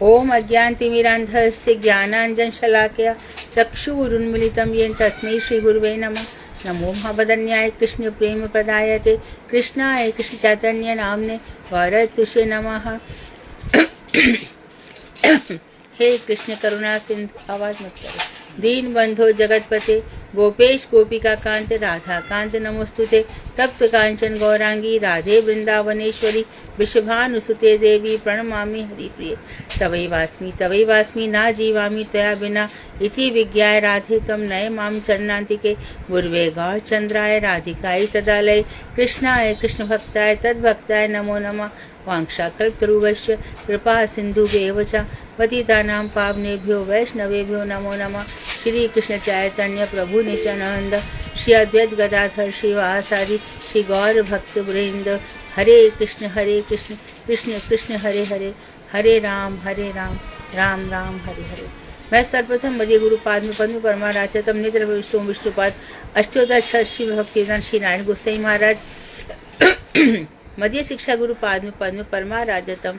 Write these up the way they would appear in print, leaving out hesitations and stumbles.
ओम अज्ञानतिमिरान्धस्य ज्ञानाञ्जनशलाकया चक्षुरुन्मीलितं येन तस्मै श्रीगुरुवे नमः। नमो महावदन्याय कृष्ण प्रेम प्रदायते कृष्णाय कृष्ण चैतन्य नामने गौरतुषे नमः। हे कृष्ण करुणा सिंधु, आवाज मत करो। दीन बंधो जगतपते गोपेश गोपिका कांत राधा कांत नमोस्तुते। तप्त कांचन गौरांगी राधे वृंदावनेश्वरी वृषभानुसुते देवी प्रणमामि हरिप्रिये। तवैवास्मि ना जीवामि त्वया बिना इति विज्ञाय राधे त्वं नय मां चरणान्तिके। गुरुवे गौरचन्द्राय राधिकायै तदालये कृष्णाय कृष्ण भक्ताय तद्भक्ताय नमो नमः। वाञ्छाकल्पतरुभ्यश्च कृपा सिन्धुभ्येव च पतितानां पावनेभ्यो वैष्णवेभ्यो नमो नमः। श्री कृष्ण चैतन्य प्रभु नित्यानंद श्री अद्वैत गदाधर श्रीवासादि श्री गौर भक्त वृंद। हरे कृष्ण कृष्ण कृष्ण हरे हरे, हरे राम राम राम हरे हरे। मैं सर्वप्रथम मध्य गुरु पाद पद्म परमाराध्यतम निद्र विष्णुपाद अष्टोत्तर श्री भक्तिवेदांत श्री नारायण गोसाई महाराज मध्य शिक्षा गुरु पाद पद्म परमाराध्यतम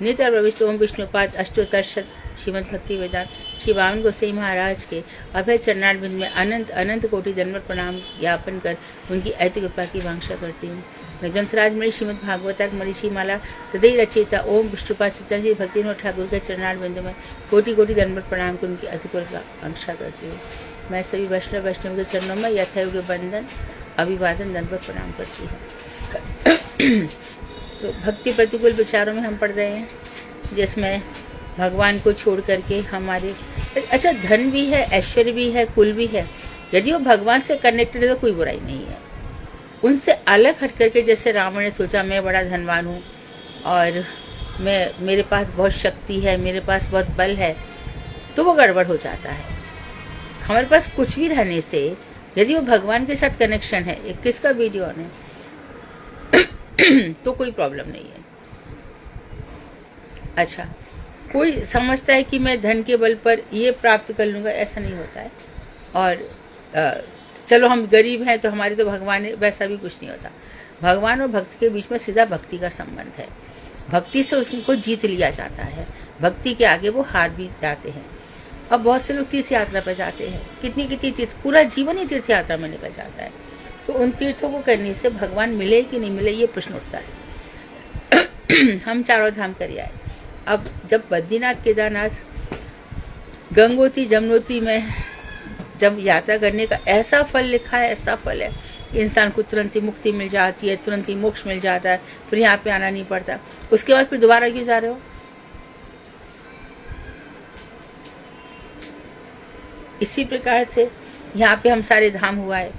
नित्य विष्णुपाद अष्टोत्तर श्रीमद भक्ति वेदांत श्री वामन गोसाई महाराज के अभय चरणारविंद में अनंत अनंत कोटि जन्म प्रणाम ज्ञापन कर उनकी ऐति कृपा की वांछा करती हूँ। ग्रंथराज मणि श्रीमद भागवतक मरीषि माला हृदय रचयिता ओम विष्णुपाद सच्चानंद भक्ति ठाकुर के चरणारविंद में कोटि कोटि जन्म प्रणाम कर उनकी अति वांछा करती हूँ। मैं सभी वैष्णव के चरणों में यथायोग्य बंधन अभिवादन दंडवत प्रणाम करती हूँ। तो भक्ति प्रतिकूल विचारों में हम पढ़ रहे हैं, जिसमें भगवान को छोड़ करके हमारे अच्छा धन भी है, ऐश्वर्य भी है, कुल भी है, यदि वो भगवान से कनेक्टेड है तो कोई बुराई नहीं है। उनसे अलग हट करके जैसे रावण ने सोचा मैं बड़ा धनवान हूँ और मेरे पास बहुत शक्ति है, मेरे पास बहुत बल है, तो वो गड़बड़ हो जाता है। हमारे पास कुछ भी रहने से यदि वो भगवान के साथ कनेक्शन है, 21 का वीडियो है तो कोई प्रॉब्लम नहीं है। अच्छा, कोई समझता है कि मैं धन के बल पर ये प्राप्त कर लूँगा, ऐसा नहीं होता है। और चलो हम गरीब हैं तो हमारे तो भगवान है, वैसा भी कुछ नहीं होता। भगवान और भक्त के बीच में सीधा भक्ति का संबंध है। भक्ति से उसको जीत लिया जाता है, भक्ति के आगे वो हार भी जाते हैं। अब बहुत से लोग तीर्थ यात्रा पर जाते हैं, कितनी तीर्थ, पूरा जीवन ही तीर्थ यात्रा में निकल जाता है। तो उन तीर्थों को करने से भगवान मिले कि नहीं मिले ये प्रश्न उठता है। हम चारों धाम कर आए। अब जब बद्रीनाथ केदारनाथ गंगोत्री जमुनोत्री में जब यात्रा करने का ऐसा फल लिखा है, ऐसा फल है कि इंसान को तुरंत ही मुक्ति मिल जाती है, तुरंत ही मोक्ष मिल जाता है, फिर यहाँ पे आना नहीं पड़ता। उसके बाद फिर दोबारा क्यों जा रहे हो? इसी प्रकार से यहाँ पे हम सारे धाम हुआ है।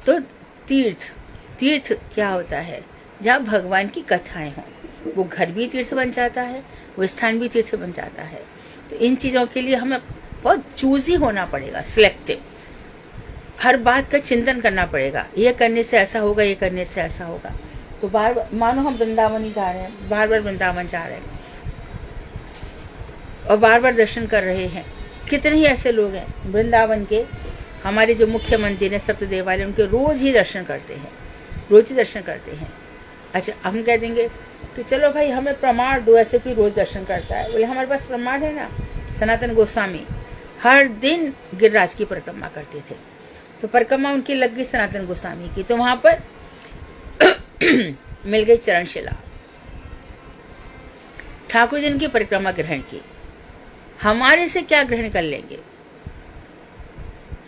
तो तीर्थ क्या होता है? जहाँ भगवान की कथाएं हों, वो घर भी तीर्थ बन जाता है, वो स्थान भी तीर्थ बन जाता है। तो इन चीज़ों के लिए हमें बहुत चूजी होना पड़ेगा, सिलेक्टिव। हर बात का चिंतन करना पड़ेगा, ये करने से ऐसा होगा, ये करने से ऐसा होगा। तो बार मानो हम वृंदावन ही जा रहे हैं, बार बार वृंदावन जा रहे हैं और बार बार दर्शन कर रहे हैं। कितने ही ऐसे लोग हैं वृंदावन के, हमारे जो मुख्य मंदिर है सप्त देवालय, उनके रोज ही दर्शन करते हैं। अच्छा, हम कह देंगे कि चलो भाई हमें प्रमाण दो, ऐसे कोई रोज दर्शन करता है। बोले हमारे पास प्रमाण है ना। सनातन गोस्वामी हर दिन गिरिराज की परिक्रमा करते थे, तो परिक्रमा उनकी लग गई सनातन गोस्वामी की, तो वहां पर मिल गई चरणशिला। ठाकुर जी की परिक्रमा ग्रहण की, हमारे से क्या ग्रहण कर लेंगे?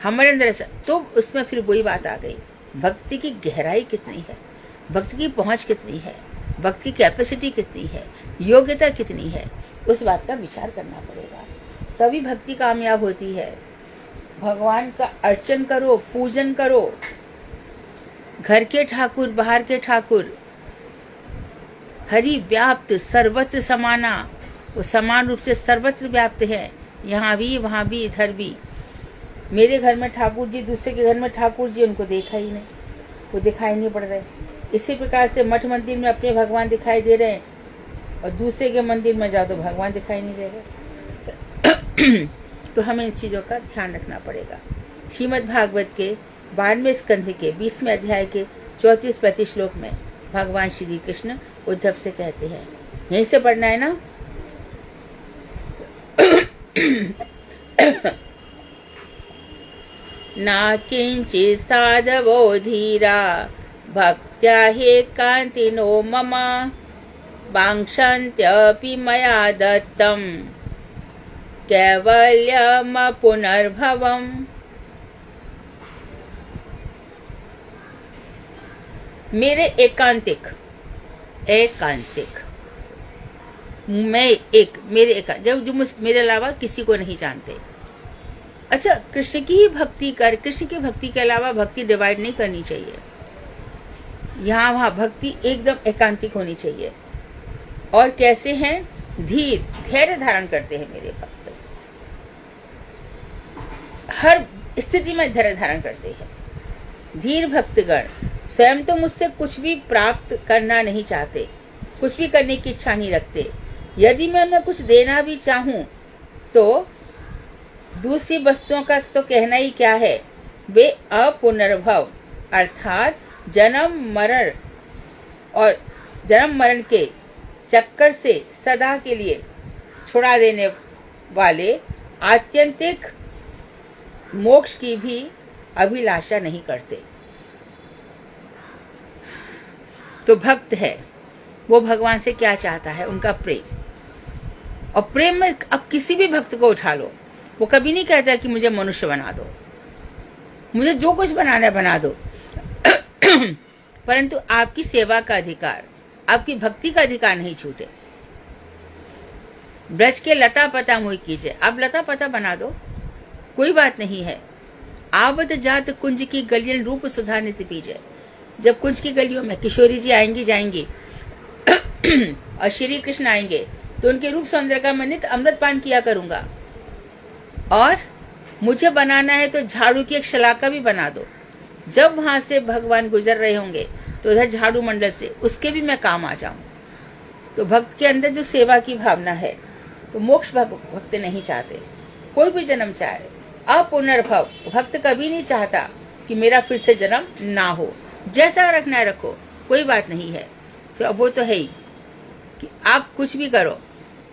हमारे अंदर ऐसा, तो उसमें फिर वही बात आ गई, भक्ति की गहराई कितनी है, भक्ति की पहुंच कितनी है, भक्ति की कैपेसिटी कितनी है, योग्यता कितनी है, उस बात का विचार करना पड़ेगा, तभी भक्ति कामयाब होती है। भगवान का अर्चन करो, पूजन करो, घर के ठाकुर बाहर के ठाकुर, हरि व्याप्त सर्वत्र समाना, वो समान रूप से सर्वत्र व्याप्त है, यहाँ भी वहाँ भी इधर भी। मेरे घर में ठाकुर जी, दूसरे के घर में ठाकुर जी, उनको देखा ही नहीं, वो दिखाई नहीं पड़ रहे। इसी प्रकार से मठ मंदिर में अपने भगवान दिखाई दे रहे हैं और दूसरे के मंदिर में जाओ तो भगवान दिखाई नहीं दे रहे। तो हमें इन चीज़ों का ध्यान रखना पड़ेगा। श्रीमद् भागवत के 12वें स्कंध के 20वें अध्याय के 34-35 श्लोक में भगवान श्री कृष्ण उद्धव से कहते हैं। यहीं से पढ़ना है ना। ना किंचित् साधवो धीरा भक्त्या हि कान्तिनो मम वाञ्छन्त्यपि मया दत्तं कैवल्यम पुनर्भवम्। मेरे एकांतिक जब जो मेरे अलावा किसी को नहीं जानते। अच्छा, कृष्ण की ही भक्ति कर, कृष्ण की भक्ति के अलावा भक्ति डिवाइड नहीं करनी चाहिए। यहाँ वहाँ भक्ति एकदम एकांतिक होनी चाहिए। और कैसे हैं? धैर्य धारण करते हैं मेरे भक्त, हर स्थिति में धैर्य धारण करते हैं। धीर भक्तगण स्वयं तो मुझसे कुछ भी प्राप्त करना नहीं चाहते, कुछ भी करने की इच्छा नहीं रखते। यदि मैं उन्हें कुछ देना भी चाहूं तो दूसरी वस्तुओं का तो कहना ही क्या है। वे अपुनर्भव अर्थात जन्म मरण के चक्कर से सदा के लिए छुड़ा देने वाले आत्यंतिक मोक्ष की भी अभिलाषा नहीं करते। तो भक्त है, वो भगवान से क्या चाहता है? उनका प्रेम। और प्रेम में अब किसी भी भक्त को उठा लो, वो कभी नहीं कहता कि मुझे मनुष्य बना दो, मुझे जो कुछ बनाना है बना दो। परंतु आपकी सेवा का अधिकार, आपकी भक्ति का अधिकार नहीं छूटे। ब्रज के लता पता मोहि कीजिए, आप लता पता बना दो, कोई बात नहीं है। आवत जात कुंज की गलियन रूप सुधा नित पीजे। जब कुंज की गलियों में किशोरी जी आएंगी जाएंगी और श्री कृष्ण आएंगे तो उनके रूप सौंदर्य का मैं नित अमृत पान किया करूंगा। और मुझे बनाना है तो झाड़ू की एक शलाका भी बना दो। जब वहां से भगवान गुजर रहे होंगे तो उधर झाड़ू मंडल से उसके भी मैं काम आ जाऊं। तो भक्त के अंदर जो सेवा की भावना है, तो मोक्ष भक्त नहीं चाहते, कोई भी जन्म चाहे। अपुनर्भव भक्त कभी नहीं चाहता कि मेरा फिर से जन्म ना हो। जैसा रखना है रखो, कोई बात नहीं है। तो अब वो तो है ही कि आप कुछ भी करो,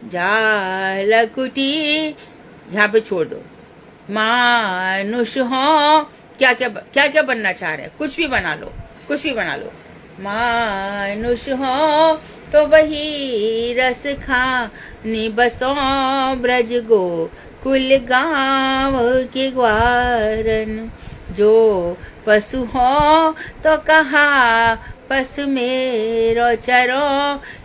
जालकुटी यहाँ पे छोड़ दो, मानुष हो, क्या क्या बनना चाह रहे हैं, कुछ भी बना लो, कुछ भी बना लो। मानुष हो तो वही रस खानी बसो ब्रज गो कुल गाँव के ग्वारन। जो पशु हो तो कहा पस मेरो चरो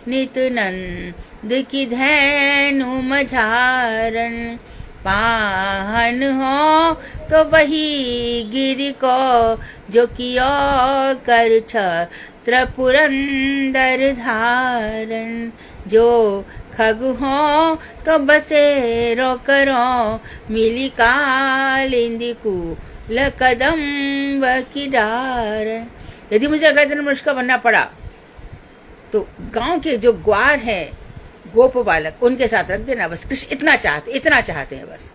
नित नंद की धैनु मझारन। पाहन हो तो वही गिर को जो कियो कर छत्र पुरंदर धारन। जो खग हो तो बसेरो करो मिली कालिंदी कुल कदम की डारन। यदि मुझे अगला जन्म मनुष्य का बनना पड़ा तो गांव के जो ग्वार हैं, गोप बालक, उनके साथ रख देना बस। कृष्ण इतना चाहते हैं बस।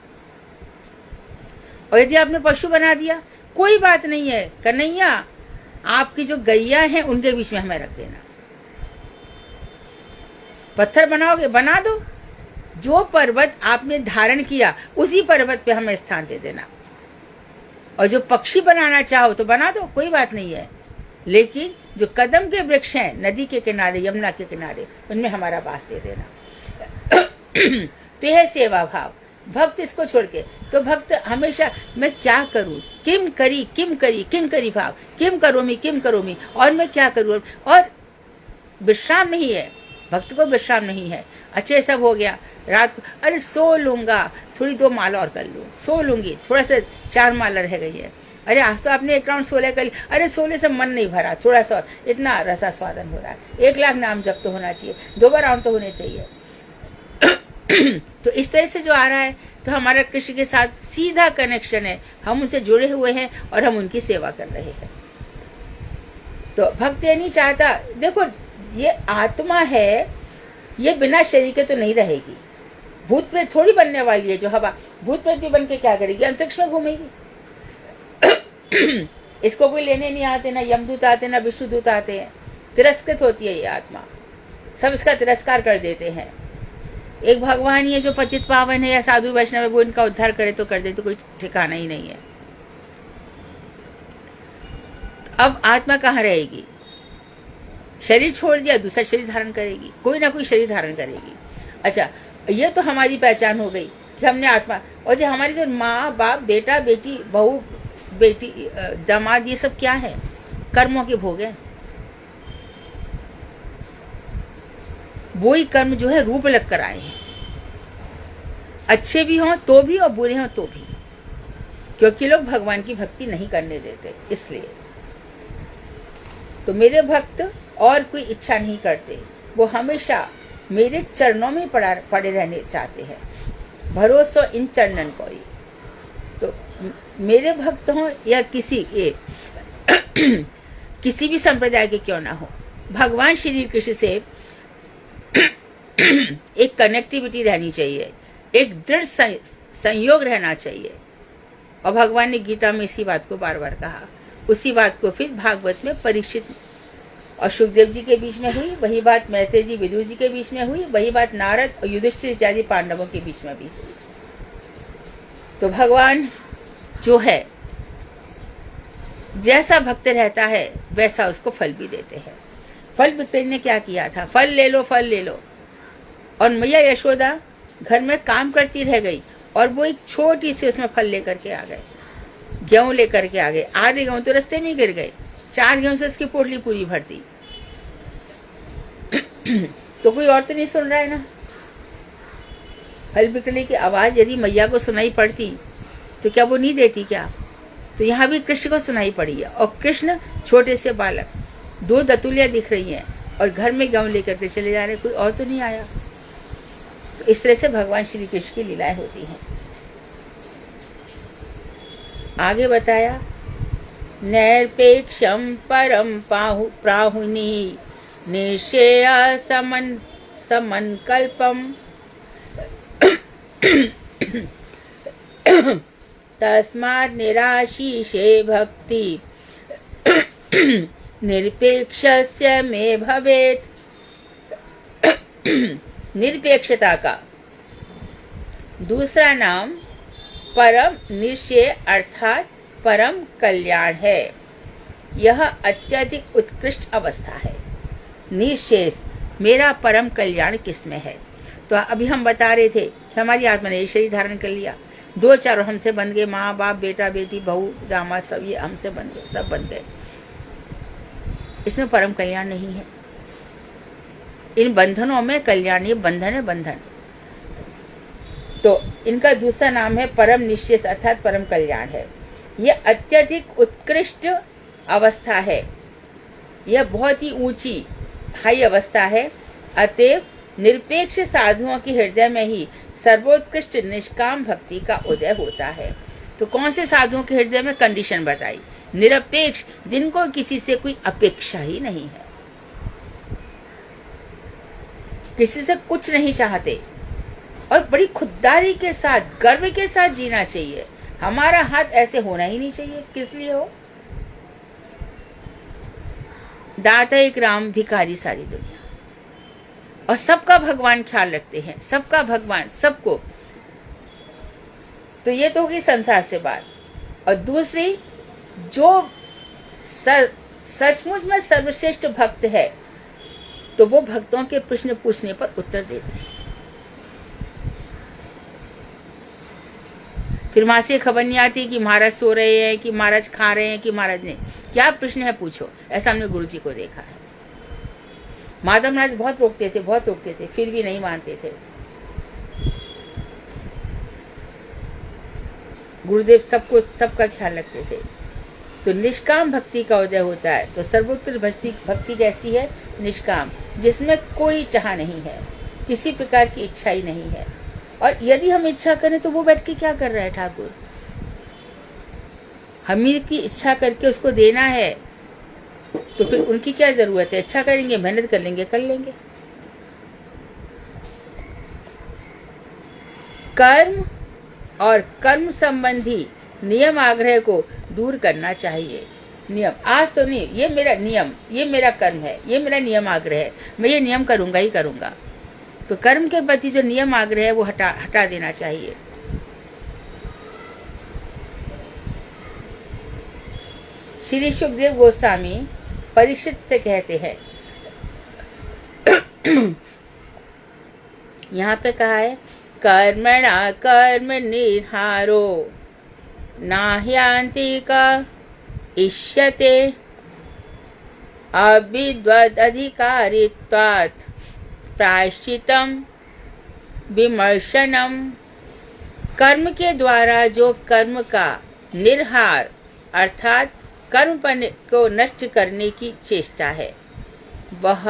और यदि आपने पशु बना दिया, कोई बात नहीं है, कन्हैया आपकी जो गैया हैं उनके बीच में हमें रख देना। पत्थर बनाओगे बना दो, जो पर्वत आपने धारण किया उसी पर्वत पे हमें स्थान दे देना। और जो पक्षी बनाना चाहो तो बना दो, कोई बात नहीं है। लेकिन जो कदम के वृक्ष हैं नदी के किनारे, यमुना के किनारे, उनमें हमारा वास दे देना। तो यह सेवा भाव। भक्त इसको छोड़ के, तो भक्त हमेशा मैं क्या करूं, किम करी भाव, किम करोमी, और मैं क्या करूं। और विश्राम नहीं है, भक्त को विश्राम नहीं है। अच्छे सब हो गया, रात को अरे सो लूंगा, थोड़ी 2 माला और कर लूं, सो लूंगी, थोड़ा सा 4 माला रह गई है, अरे आज तो आपने 1 राउंड 16 कर ली, अरे 16 से मन नहीं भरा, थोड़ा सा और, इतना रसा स्वादन हो रहा है। 1 लाख नाम जप तो होना चाहिए, 2 बार राउंड तो होने चाहिए। तो इस तरह से जो आ रहा है, तो हमारा कृष्ण के साथ सीधा कनेक्शन है, हम उनसे जुड़े हुए हैं और हम उनकी सेवा कर रहे हैं। तो भक्त ये नहीं चाहता, देखो ये आत्मा है, ये बिना शरीर के तो नहीं रहेगी। भूत प्रेत थोड़ी बनने वाली है जो हवा, भूत प्रेत भी बन के क्या करेगी, अंतरिक्ष में घूमेगी। इसको कोई लेने नहीं आते, ना यमदूत आते, ना विष्णुदूत आते हैं, तिरस्कृत होती है ये आत्मा। सब इसका तिरस्कार कर देते हैं। एक भगवान ही है जो पतित पावन है या साधु वैष्णव है, वो इनका उद्धार करे तो कर दे, तो कोई ठिकाना ही नहीं है। अब आत्मा कहाँ रहेगी? शरीर छोड़ दिया, दूसरा शरीर धारण करेगी, कोई ना कोई शरीर धारण करेगी। अच्छा, ये तो हमारी पहचान हो गई कि हमने आत्मा, और जो हमारी जो माँ बाप, बेटा बेटी, बहू बेटी, दामाद, ये सब क्या है? कर्मों के भोग हैं। वो ही कर्म जो है रूप लग कर आए हैं, अच्छे भी हों तो भी और बुरे हों तो भी, क्योंकि लोग भगवान की भक्ति नहीं करने देते। इसलिए तो मेरे भक्त और कोई इच्छा नहीं करते, वो हमेशा मेरे चरणों में पड़े रहने चाहते हैं। भरोसा इन चरणन को ही। तो मेरे भक्त हों या किसी भी संप्रदाय के क्यों ना हो, भगवान श्री कृष्ण से एक कनेक्टिविटी रहनी चाहिए, एक दृढ़ संयोग रहना चाहिए। और भगवान ने गीता में इसी बात को बार बार कहा। उसी बात को फिर भागवत में परीक्षित और सुखदेव जी के बीच में हुई, वही बात मैत्रेय जी विदुर जी के बीच में हुई, वही बात नारद और युधिष्ठिर इत्यादि पांडवों के बीच में भी हुई। तो भगवान जो है, जैसा भक्त रहता है वैसा उसको फल भी देते हैं। फल बिक्री ने क्या किया था? फल ले लो, फल ले लो। और मैया यशोदा घर में काम करती रह गई और वो एक छोटी सी उसमें फल लेकर के आ गए, गेहूं लेकर के आ गए। आधे गेहूं तो रास्ते में गिर गए, 4 गेहूं से उसकी पोटली पूरी भर दी। तो कोई और तो नहीं सुन रहा है ना? फल बिकने की आवाज यदि मैया को सुनाई पड़ती तो क्या वो नहीं देती क्या? तो यहाँ भी कृष्ण को सुनाई पड़ी है। और कृष्ण छोटे से बालक, 2 दतुलियां दिख रही हैं और घर में गेहूं लेकर के चले जा रहे, कोई और तो नहीं आया। तो इस तरह से भगवान श्री कृष्ण की लीलाएं होती हैं। आगे बताया, नैरपेक्षम परम प्राहुनी निश्चय समन कल्पम तस्मात् निराशीषे भक्ति निरपेक्षस्य में भवेत्। निरपेक्षता का दूसरा नाम परम निश्चय अर्थात परम कल्याण है। यह अत्यधिक उत्कृष्ट अवस्था है। निश्चेष, मेरा परम कल्याण किसमें है? तो अभी हम बता रहे थे कि हमारी आत्मा ने शरीर धारण कर लिया, 2-4 हमसे बन गए, माँ बाप, बेटा बेटी, बहू दामाद, सब ये हमसे बन गए, सब बन गए। इसमें परम कल्याण नहीं है। इन बंधनों में कल्याण, ये बंधन है, बंधन। तो इनका दूसरा नाम है परम निश्चय अर्थात परम कल्याण है। यह अत्यधिक उत्कृष्ट अवस्था है, यह बहुत ही ऊंची हाई अवस्था है। अतएव निरपेक्ष साधुओं के हृदय में ही सर्वोत्कृष्ट निष्काम भक्ति का उदय होता है। तो कौन से साधुओं के हृदय में? कंडीशन बताई, निरपेक्ष, जिनको किसी से कोई अपेक्षा ही नहीं है, किसी से कुछ नहीं चाहते, और बड़ी खुददारी के साथ, गर्व के साथ जीना चाहिए। हमारा हाथ ऐसे होना ही नहीं चाहिए। किस लिए हो? दाता एक राम, भिखारी सारी दुनिया। और सबका भगवान ख्याल रखते हैं, सबका भगवान, सबको। तो ये तो होगी संसार से बात। और दूसरी, जो सचमुच में सर्वश्रेष्ठ भक्त है, तो वो भक्तों के प्रश्न पूछने पर उत्तर देते हैं। फिर वहां से खबर नहीं आती कि महाराज सो रहे हैं, कि महाराज खा रहे हैं, कि महाराज ने क्या प्रश्न है पूछो। ऐसा हमने गुरु जी को देखा है। माधव महाराज बहुत रोकते थे, बहुत रोकते थे, फिर भी नहीं मानते थे। गुरुदेव सबको, सबका ख्याल रखते थे। तो निष्काम भक्ति का उदय होता है। तो सर्वोत्तर भक्ति कैसी है? निष्काम, जिसमें कोई चाह नहीं है, किसी प्रकार की इच्छा ही नहीं है। और यदि हम इच्छा करें तो वो बैठ के क्या कर रहा है ठाकुर? हम ही की इच्छा करके उसको देना है, तो फिर उनकी क्या जरूरत है? इच्छा करेंगे, मेहनत कर लेंगे, कर लेंगे। कर्म और कर्म संबंधी नियम आग्रह को दूर करना चाहिए। नियम, आज तो नहीं, ये मेरा नियम, ये मेरा कर्म है, ये मेरा नियम आग्रह है, मैं ये नियम करूंगा ही करूंगा। तो कर्म के प्रति जो नियम आग्रह है वो हटा देना चाहिए। श्री सुखदेव गोस्वामी परीक्षित से कहते हैं, यहाँ पे कहा है, कर्मणा कर्म निर्हारो नाह्यांति का इष्यते अविद्वद अधिकारित्वात् प्रायश्चितम विमर्शनम। कर्म के द्वारा जो कर्म का निर्हार अर्थात कर्म को नष्ट करने की चेष्टा है, वह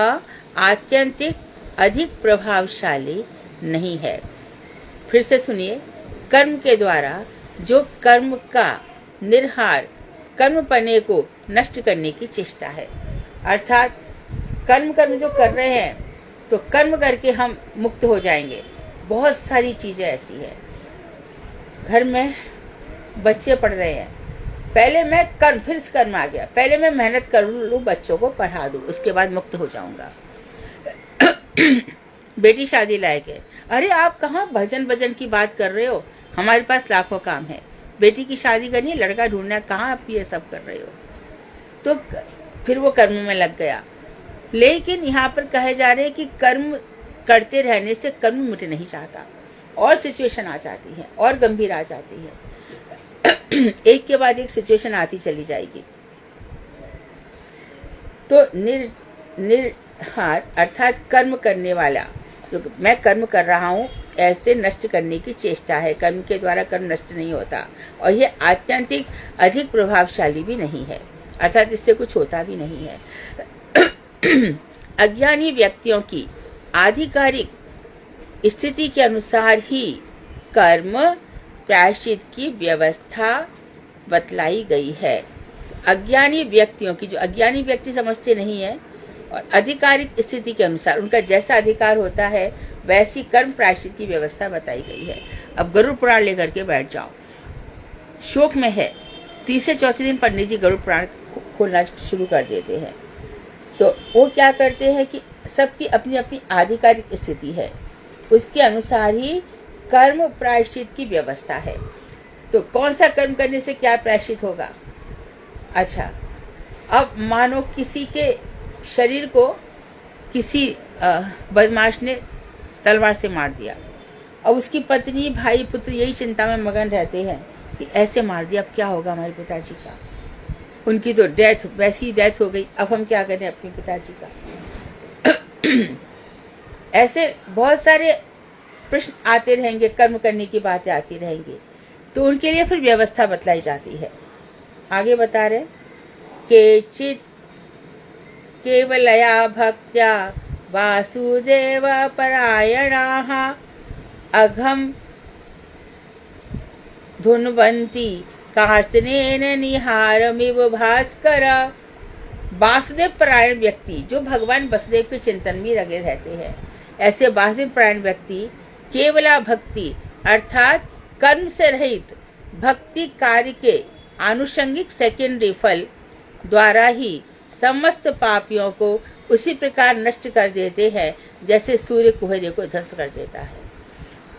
आत्यंतिक अधिक प्रभावशाली नहीं है। फिर से सुनिए, कर्म के द्वारा जो कर्म का निर्हार कर्मपने को नष्ट करने की चेष्टा है, अर्थात कर्म जो कर रहे हैं तो कर्म करके हम मुक्त हो जाएंगे। बहुत सारी चीजें ऐसी हैं, घर में बच्चे पढ़ रहे हैं, पहले मैं कर्म, फिर कर्म आ गया, पहले मैं मेहनत कर लूं, बच्चों को पढ़ा दूं, उसके बाद मुक्त हो जाऊंगा। बेटी शादी लायक है, अरे आप कहाँ भजन की बात कर रहे हो, हमारे पास लाखों काम है, बेटी की शादी करनी है, लड़का ढूंढना है, कहाँ आप ये सब कर रहे हो। तो फिर वो कर्म में लग गया। लेकिन यहाँ पर कहे जा रहे हैं कि कर्म करते रहने से कर्म मिट नहीं जाता, और सिचुएशन आ जाती है और गंभीर आ जाती है। एक के बाद एक सिचुएशन आती चली जाएगी। तो निर्हार अर्थात कर्म करने वाला, जो मैं कर्म कर रहा हूँ ऐसे नष्ट करने की चेष्टा है। कर्म के द्वारा कर्म नष्ट नहीं होता, और ये आत्यंतिक अधिक प्रभावशाली भी नहीं है, अर्थात इससे कुछ होता भी नहीं है। अज्ञानी व्यक्तियों की आधिकारिक स्थिति के अनुसार ही कर्म प्रायश्चित की व्यवस्था बतलाई गई है। अज्ञानी व्यक्तियों की, जो अज्ञानी व्यक्ति समझते नहीं है, और आधिकारिक स्थिति के अनुसार उनका जैसा अधिकार होता है वैसी कर्म प्रायश्चित की व्यवस्था बताई गई है। अब गरुड़ पुराण लेकर के बैठ जाओ, शोक में है, तीसरे चौथे दिन पंडित जी गरुड़ पुराण खोलना शुरू कर देते हैं। तो वो क्या करते हैं कि सबकी अपनी अपनी आधिकारिक स्थिति है, उसके अनुसार ही कर्म प्रायश्चित की व्यवस्था है। तो कौन सा कर्म करने से क्या प्रायश्चित होगा। अच्छा, अब मानो किसी के शरीर को किसी बदमाश ने तलवार से मार दिया, अब उसकी पत्नी भाई पुत्र यही चिंता में मगन रहते हैं कि ऐसे मार दिया, अब क्या होगा हमारे पिताजी का, उनकी तो डेथ, वैसी डेथ हो गई, अब हम क्या करें अपने पिताजी का। ऐसे बहुत सारे प्रश्न आते रहेंगे, कर्म करने की बातें आती रहेंगी, तो उनके लिए फिर व्यवस्था बतलाई जाती है। आगे बता रहे, केचित केवलया भक्त्या वासुदेव परायणाः अघम धुन्वन्ति कार्त्स्नेन निहारमिव भास्कर। वासुदेव परायण व्यक्ति जो भगवान वसुदेव के चिंतन में लगे रहते हैं, ऐसे वासुदेव परायण व्यक्ति केवला भक्ति अर्थात कर्म से रहित भक्ति कार्य के आनुषंगिक सेकेंडरी फल द्वारा ही समस्त पापियों को उसी प्रकार नष्ट कर देते हैं जैसे सूर्य कुहरे को ध्वंस कर देता है।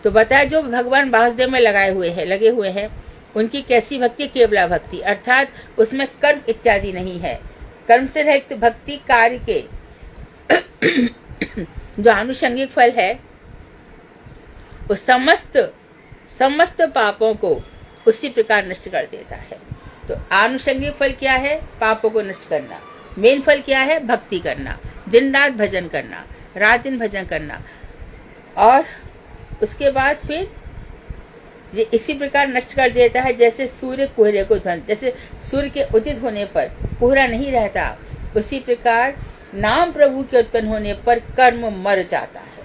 तो बताया जो भगवान वासुदेव में लगे हुए हैं उनकी कैसी भक्ति, केवला भक्ति अर्थात उसमें कर्म इत्यादि नहीं है। कर्म से रहित भक्ति कार्य के जो आनुषंगिक फल है वो समस्त पापों को उसी प्रकार नष्ट कर देता है। तो आनुषंगिक फल क्या है, पापों को नष्ट करना। मेन फल क्या है, भक्ति करना, दिन रात भजन करना, रात दिन भजन करना। और उसके बाद फिर ये इसी प्रकार नष्ट कर देता है जैसे सूर्य कोहरे को ध्वंस, जैसे सूर्य के उदित होने पर कोहरा नहीं रहता, उसी प्रकार नाम प्रभु के उत्पन्न होने पर कर्म मर जाता है,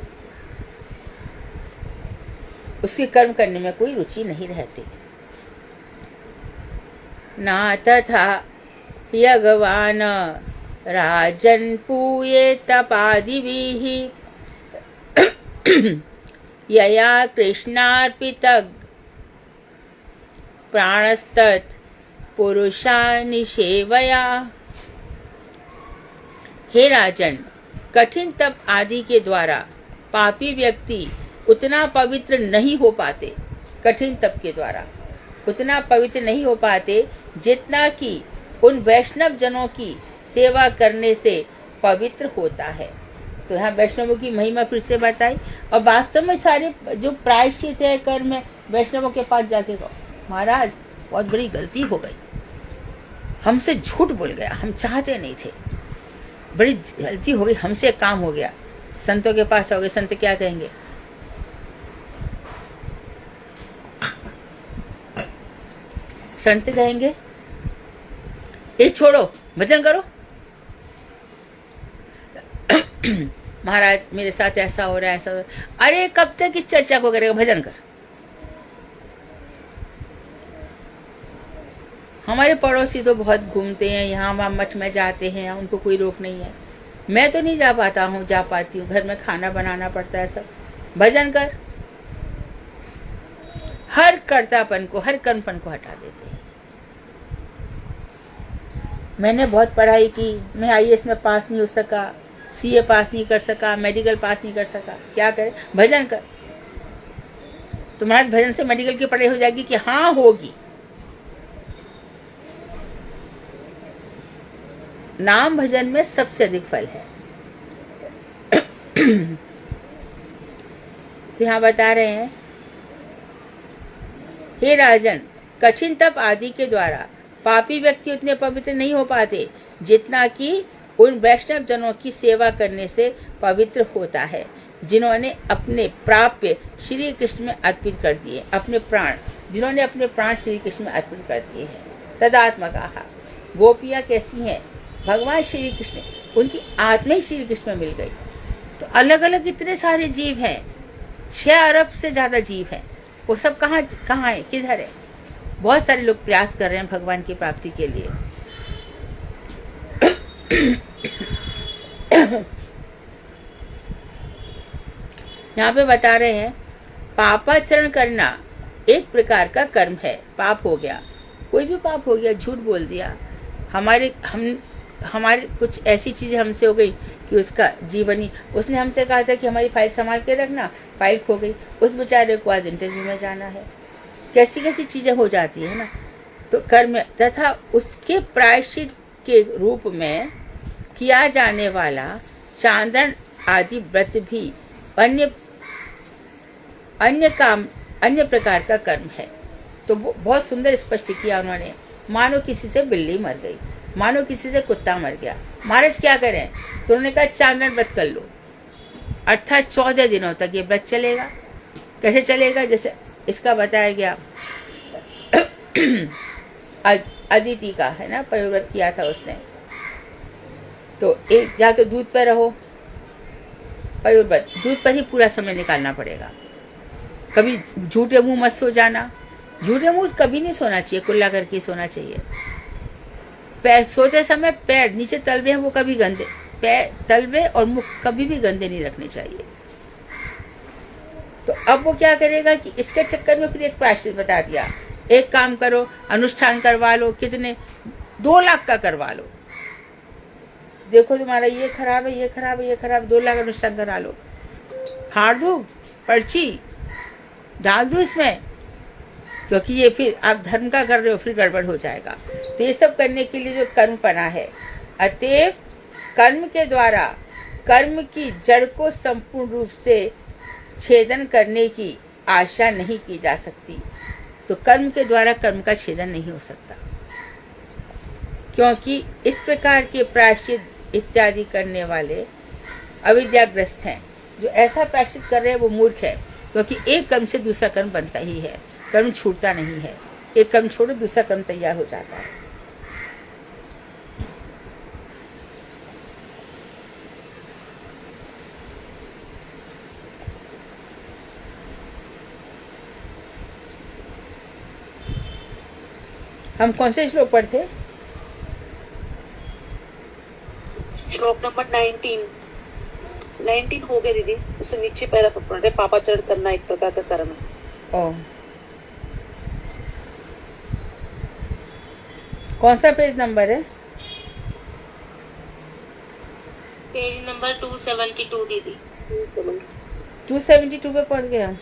उसके कर्म करने में कोई रुचि नहीं रहती। ना तथा यज्ञवान राजन पूये तपादिभिः यया कृष्णार्पित प्राणस्तत् पुरुषान् सेवया। हे राजन, कठिन तप आदि के द्वारा पापी व्यक्ति उतना पवित्र नहीं हो पाते, कठिन तप के द्वारा उतना पवित्र नहीं हो पाते जितना कि उन वैष्णव जनों की सेवा करने से पवित्र होता है। तो यहाँ वैष्णवों की महिमा फिर से बताई, और वास्तव में सारे जो प्रायश्चित है कर्म है, वैष्णवों के पास जाके कहो महाराज बहुत बड़ी गलती हो गई, हमसे झूठ बोल गया, हम चाहते नहीं थे, बड़ी गलती हो गई, हमसे काम हो गया। संतों के पास आओगे, संत क्या कहेंगे? संत कहेंगे ये छोड़ो, भजन करो। महाराज मेरे साथ ऐसा हो रहा है, ऐसा हो रहा है। अरे कब तक इस चर्चा को करेगा, भजन कर। हमारे पड़ोसी तो बहुत घूमते हैं, यहाँ वहाँ मठ में जाते हैं, उनको कोई रोक नहीं है। मैं तो नहीं जा पाता हूँ, जा पाती हूँ, घर में खाना बनाना पड़ता है सब। भजन कर। हर कर्तापन को, हर कर्मपन को हटा देते हैं। मैंने बहुत पढ़ाई की, मैं आईएएस में पास नहीं हो सका, सीए पास नहीं कर सका, मेडिकल पास नहीं कर सका, क्या करे? भजन कर। तुम्हारे भजन से मेडिकल की पढ़ाई हो जाएगी कि हाँ होगी। नाम भजन में सबसे अधिक फल है। तो यहाँ बता रहे हैं, हे राजन, कठिन तप आदि के द्वारा पापी व्यक्ति उतने पवित्र नहीं हो पाते जितना कि उन वैष्णव जनों की सेवा करने से पवित्र होता है, जिन्होंने अपने प्राप्य श्री कृष्ण में अर्पित कर दिए, अपने प्राण, जिन्होंने अपने प्राण श्री कृष्ण में अर्पित कर दिए हैं। तदात्मकाः, गोपियां कैसी हैं? भगवान श्री कृष्ण, उनकी आत्मा ही श्री कृष्ण में मिल गई। तो अलग अलग इतने सारे जीव हैं, 6 अरब से ज्यादा जीव हैं, वो सब कहाँ है, किधर है? बहुत सारे लोग प्रयास कर रहे हैं भगवान की प्राप्ति के लिए। यहाँ पे बता रहे हैं, पापाचरण करना एक प्रकार का कर्म है। पाप हो गया, कोई भी पाप हो गया, झूठ बोल दिया, हमारे कुछ ऐसी चीजें हमसे हो गई कि उसका जीवन ही, उसने हमसे कहा था कि हमारी फाइल संभाल के रखना, फाइल खो गई, उस बेचारे को आज इंटरव्यू में जाना है। कैसी कैसी चीजें हो जाती है ना। तो कर्म तथा उसके प्रायश्चित के रूप में किया जाने वाला चांदन आदि व्रत भी अन्य प्रकार का कर्म है। तो बहुत सुंदर स्पष्ट किया उन्होंने। मानो किसी से बिल्ली मर गई, मानो किसी से कुत्ता मर गया, महाराज क्या करें? तो उन्होंने कहा चांदन व्रत कर लो, अर्थात 14 दिनों तक ये व्रत चलेगा। कैसे चलेगा? जैसे इसका बताया गया, अदिति का है ना, पयोव्रत किया था उसने। तो एक जाके दूध पर रहो, पयोव्रत, दूध पर ही पूरा समय निकालना पड़ेगा। कभी झूठे मुंह मत सो जाना, झूठे मुंह कभी नहीं सोना चाहिए, कुल्ला करके सोना चाहिए। पैर सोते समय पैर नीचे तलवे हैं वो कभी गंदे, पैर तलवे और मुख कभी भी गंदे नहीं रखने चाहिए। तो अब वो क्या करेगा कि इसके चक्कर में फिर एक प्रायश्चित बता दिया, एक काम करो, अनुष्ठान करवा लो, कितने 2 लाख का करवा लो। देखो तुम्हारा ये खराब है, ये खराब है, ये खराब, 2 लाख अनुष्ठान करा लो, फाड़ दो पर्ची, डाल दो इसमें, क्योंकि ये फिर आप धर्म का कर रहे हो, फिर गड़बड़ हो जाएगा। तो ये सब करने के लिए जो कर्म पना है, अतएव कर्म के द्वारा कर्म की जड़ को संपूर्ण रूप से छेदन करने की आशा नहीं की जा सकती। तो कर्म के द्वारा कर्म का छेदन नहीं हो सकता, क्योंकि इस प्रकार के प्रायश्चित इत्यादि करने वाले अविद्याग्रस्त हैं। जो ऐसा प्रायश्चित कर रहे हैं वो मूर्ख है, क्योंकि एक कर्म से दूसरा कर्म बनता ही है, कर्म छूटता नहीं है। एक कर्म छोड़ो, दूसरा कर्म तैयार हो जाता है। हम कौन से श्लोक पढ़ते? श्लोक नंबर 19 हो गए दीदी, उससे नीचे पैरा पढ़ रहे, पापाचरण करना एक प्रकार का कर्म है। कौन सा पेज नंबर है? पेज नंबर 272 दीदी। 272 पे पहुंच गया।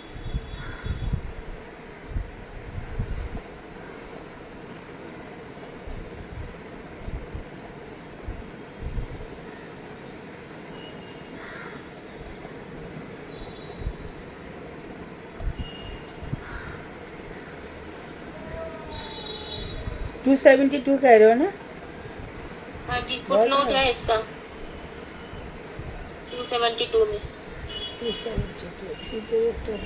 टू 272 कह रहे हो ना? हाँ जी, फुटनोट है इसका 272 में। 272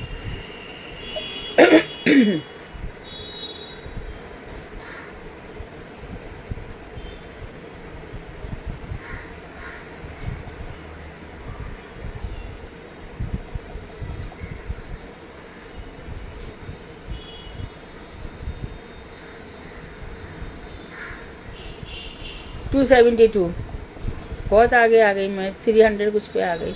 272 बहुत आगे आ गई मैं, 300 कुछ पे आ गई।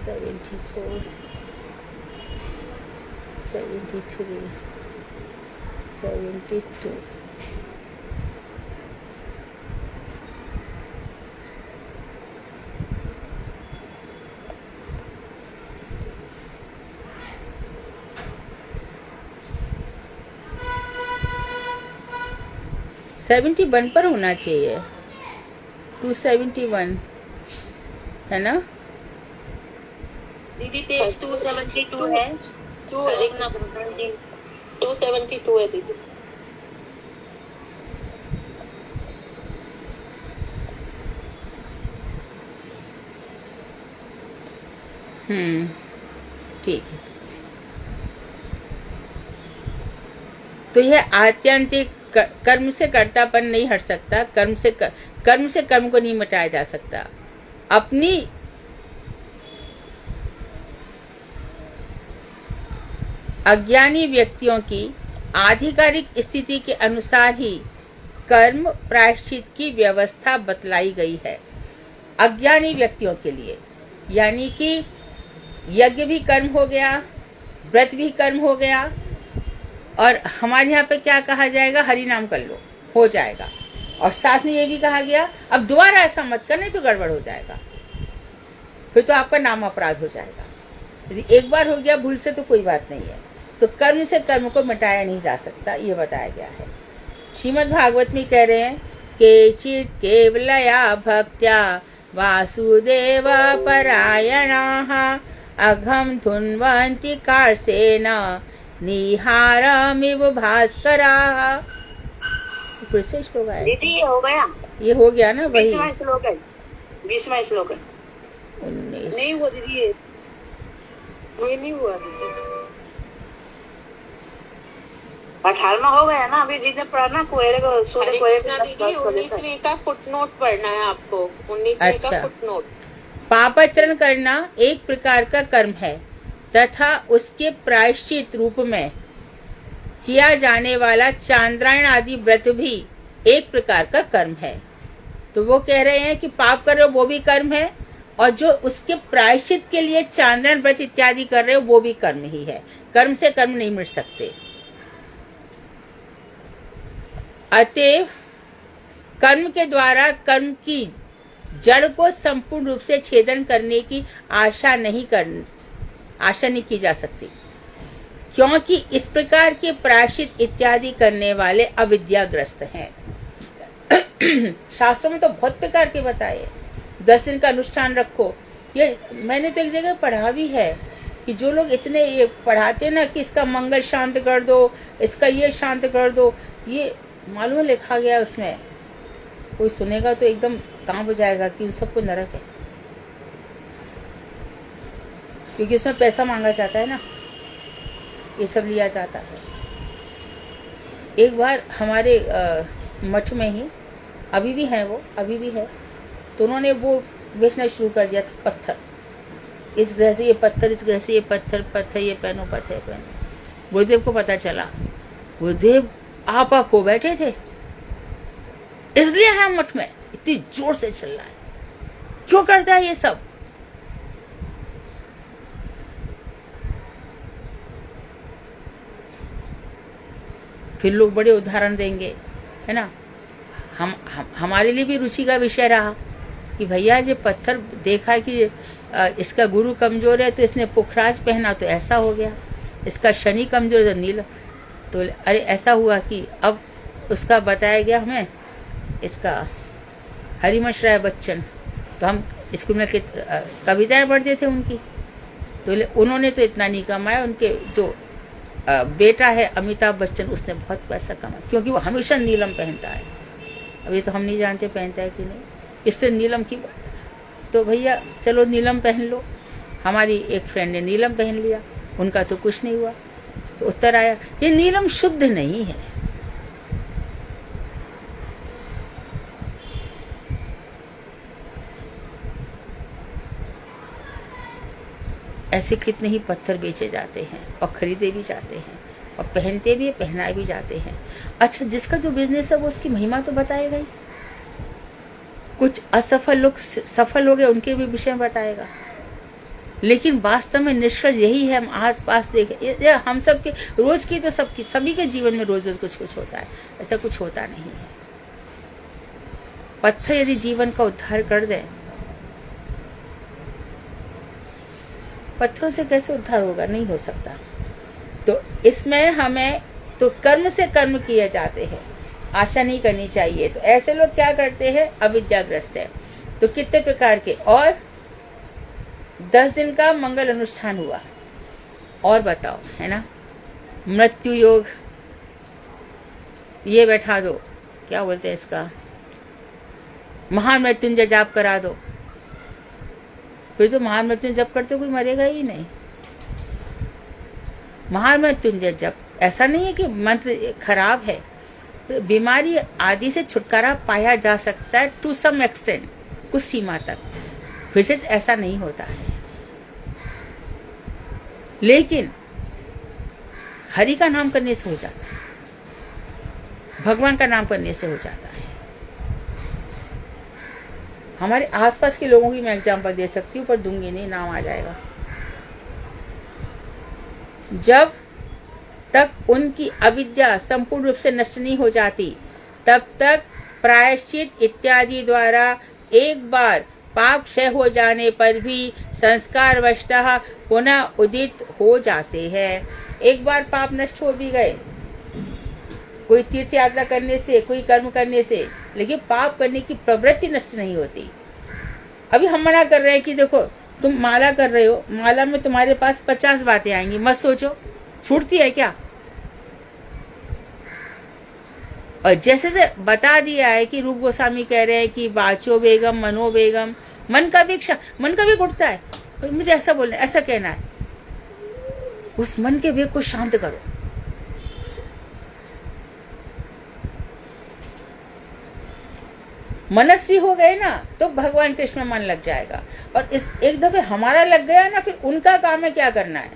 Seventy-four, 73, 72. सेवेंटी वन पर होना चाहिए, 271 है ना दीदी? पेज 272 है। एक नंबर 272 है दीदी। ठीक है। तो यह आत्यंतिक कर्म से कर्तापन नहीं हट सकता, कर्म से कर्म को नहीं मिटाया जा सकता। अपनी अज्ञानी व्यक्तियों की आधिकारिक स्थिति के अनुसार ही कर्म प्रायश्चित की व्यवस्था बतलाई गई है। अज्ञानी व्यक्तियों के लिए, यानी कि यज्ञ भी कर्म हो गया, व्रत भी कर्म हो गया, और हमारे यहाँ पे क्या कहा जाएगा, हरि नाम कर लो, हो जाएगा। और साथ में ये भी कहा गया अब दोबारा ऐसा मत कर, नहीं तो गड़बड़ हो जाएगा, फिर तो आपका नाम अपराध हो जाएगा। यदि एक बार हो गया भूल से तो कोई बात नहीं है। तो कर्म से कर्म को मिटाया नहीं जा सकता, ये बताया गया है। श्रीमद् भागवत में कह रहे हैं केचित् केवलया भक्त्या वासुदेव परायणाः अघम धुन्वन्ति कार्सेन निहारमिव भास्कराः। फिर से श्लोक आया दीदी ये हो गया, ये हो गया ना, वही 20वां श्लोक है, 20वां श्लोक है। 19 नहीं हुआ दीदी, ये नहीं हुआ दीदी। 18वां हो गया ना, अभी जिसने पढ़ा ना कोयले को, सूर्य कोयले को दीदी 19वें का फुटनोट पढ़ना है आपको। 19वें का अच्छा। फुटनोट। पापाचरण करना एक प्रकार का कर्म है तथा उसके प्रायश्चित रूप में किया जाने वाला चांद्रायण आदि व्रत भी एक प्रकार का कर्म है। तो वो कह रहे हैं कि पाप कर रहे हो वो भी कर्म है, और जो उसके प्रायश्चित के लिए चांद्रायण व्रत इत्यादि कर रहे हो वो भी कर्म ही है। कर्म से कर्म नहीं मिट सकते। अतएव कर्म के द्वारा कर्म की जड़ को संपूर्ण रूप से छेदन करने की आशा नहीं की जा सकती, क्योंकि इस प्रकार के प्रायश्चित इत्यादि करने वाले अविद्याग्रस्त हैं। शास्त्रों में तो बहुत प्रकार के बताए, 10 दिन का अनुष्ठान रखो। ये मैंने तो एक जगह पढ़ा भी है कि जो लोग इतने ये पढ़ाते ना कि इसका मंगल शांत कर दो, इसका ये शांत कर दो, ये मालूम लिखा गया उसमें, कोई सुनेगा तो एकदम कांप जाएगा कि उन सबको नरक है। क्योंकि इसमें पैसा मांगा जाता है ना, ये सब लिया जाता है। एक बार हमारे मठ में ही, अभी भी है वो, अभी भी है, तो उन्होंने वो बेचना शुरू कर दिया था, पत्थर, इस ग्रह से ये पत्थर, इस ग्रह से ये पत्थर, पत्थर ये पहनो, पत्थर पहनो। गुरुदेव को पता चला, गुरुदेव आपा खो बैठे थे, इसलिए है मठ में इतनी जोर से चल रहा है, क्यों करता है ये सब? फिर लोग बड़े उदाहरण देंगे, है ना। हमारे लिए भी रुचि का विषय रहा कि भैया ये पत्थर देखा कि इसका गुरु कमजोर है तो इसने पुखराज पहना तो ऐसा हो गया, इसका शनि कमजोर है तो नील, तो अरे ऐसा हुआ कि अब उसका बताया गया हमें, इसका हरिवंश राय बच्चन, तो हम स्कूल में कविताएं पढ़ते थे उनकी, तो उन्होंने तो इतना नहीं कमाया, उनके जो बेटा है अमिताभ बच्चन, उसने बहुत पैसा कमाया, क्योंकि वो हमेशा नीलम पहनता है। अभी तो हम नहीं जानते पहनता है कि नहीं, इससे नीलम की, तो भैया चलो नीलम पहन लो। हमारी एक फ्रेंड ने नीलम पहन लिया, उनका तो कुछ नहीं हुआ। तो उत्तर आया, ये नीलम शुद्ध नहीं है। ऐसे कितने ही पत्थर बेचे जाते हैं और खरीदे भी जाते हैं और पहनते भी, पहनाए भी जाते हैं। अच्छा, जिसका जो बिजनेस है वो उसकी महिमा तो बताएगा ही, कुछ असफल लोग सफल हो गए उनके भी विषय में बताएगा, लेकिन वास्तव में निष्कर्ष यही है, हम आस पास देखें, हम सब के रोज की तो सबकी, सभी के जीवन में रोज रोज कुछ कुछ होता है, ऐसा कुछ होता नहीं है। पत्थर यदि जीवन का उद्धार कर दें, पत्थरों से कैसे उद्धार होगा? नहीं हो सकता। तो इसमें हमें तो कर्म से कर्म किए जाते हैं, आशा नहीं करनी चाहिए। तो ऐसे लोग क्या करते हैं? अविद्याग्रस्त है। तो कितने प्रकार के, और 10 दिन का मंगल अनुष्ठान हुआ, और बताओ, है ना, मृत्यु योग, ये बैठा दो, क्या बोलते हैं इसका, महामृत्युंजय जाप करा दो, फिर तो महामृत्युंजय जप करते कोई मरेगा ही नहीं। महामृत्युंजय जप ऐसा नहीं है कि मंत्र खराब है, बीमारी आदि से छुटकारा पाया जा सकता है टू सम एक्सटेंट, कुछ सीमा तक, फिर से ऐसा नहीं होता है। लेकिन हरि का नाम करने से हो जाता है, भगवान का नाम करने से हो जाता है। हमारे आसपास के लोगों की मैं एग्जांपल दे सकती हूँ, पर दूंगी नहीं, नाम आ जाएगा। जब तक उनकी अविद्या संपूर्ण रूप से नष्ट नहीं हो जाती, तब तक प्रायश्चित इत्यादि द्वारा एक बार पाप क्षय हो जाने पर भी संस्कार वशतः पुनः उदित हो जाते हैं। एक बार पाप नष्ट हो भी गए, कोई तीर्थ यात्रा करने से, कोई कर्म करने से, लेकिन पाप करने की प्रवृत्ति नष्ट नहीं होती। अभी हम मना कर रहे हैं कि देखो तुम माला कर रहे हो, माला में तुम्हारे पास 50 बातें आएंगी, मत सोचो, छूटती है क्या? और जैसे से बता दिया है कि रूप गोस्वामी कह रहे हैं कि वाचो बेगम मनो बेगम, मन का भी उठता है, तो मुझे ऐसा बोलना है, ऐसा कहना है, उस मन के वेग को शांत करो। मनस्वी हो गए ना तो भगवान कृष्ण में मन लग जाएगा, और इस एक दफे हमारा लग गया ना, फिर उनका काम है क्या करना है।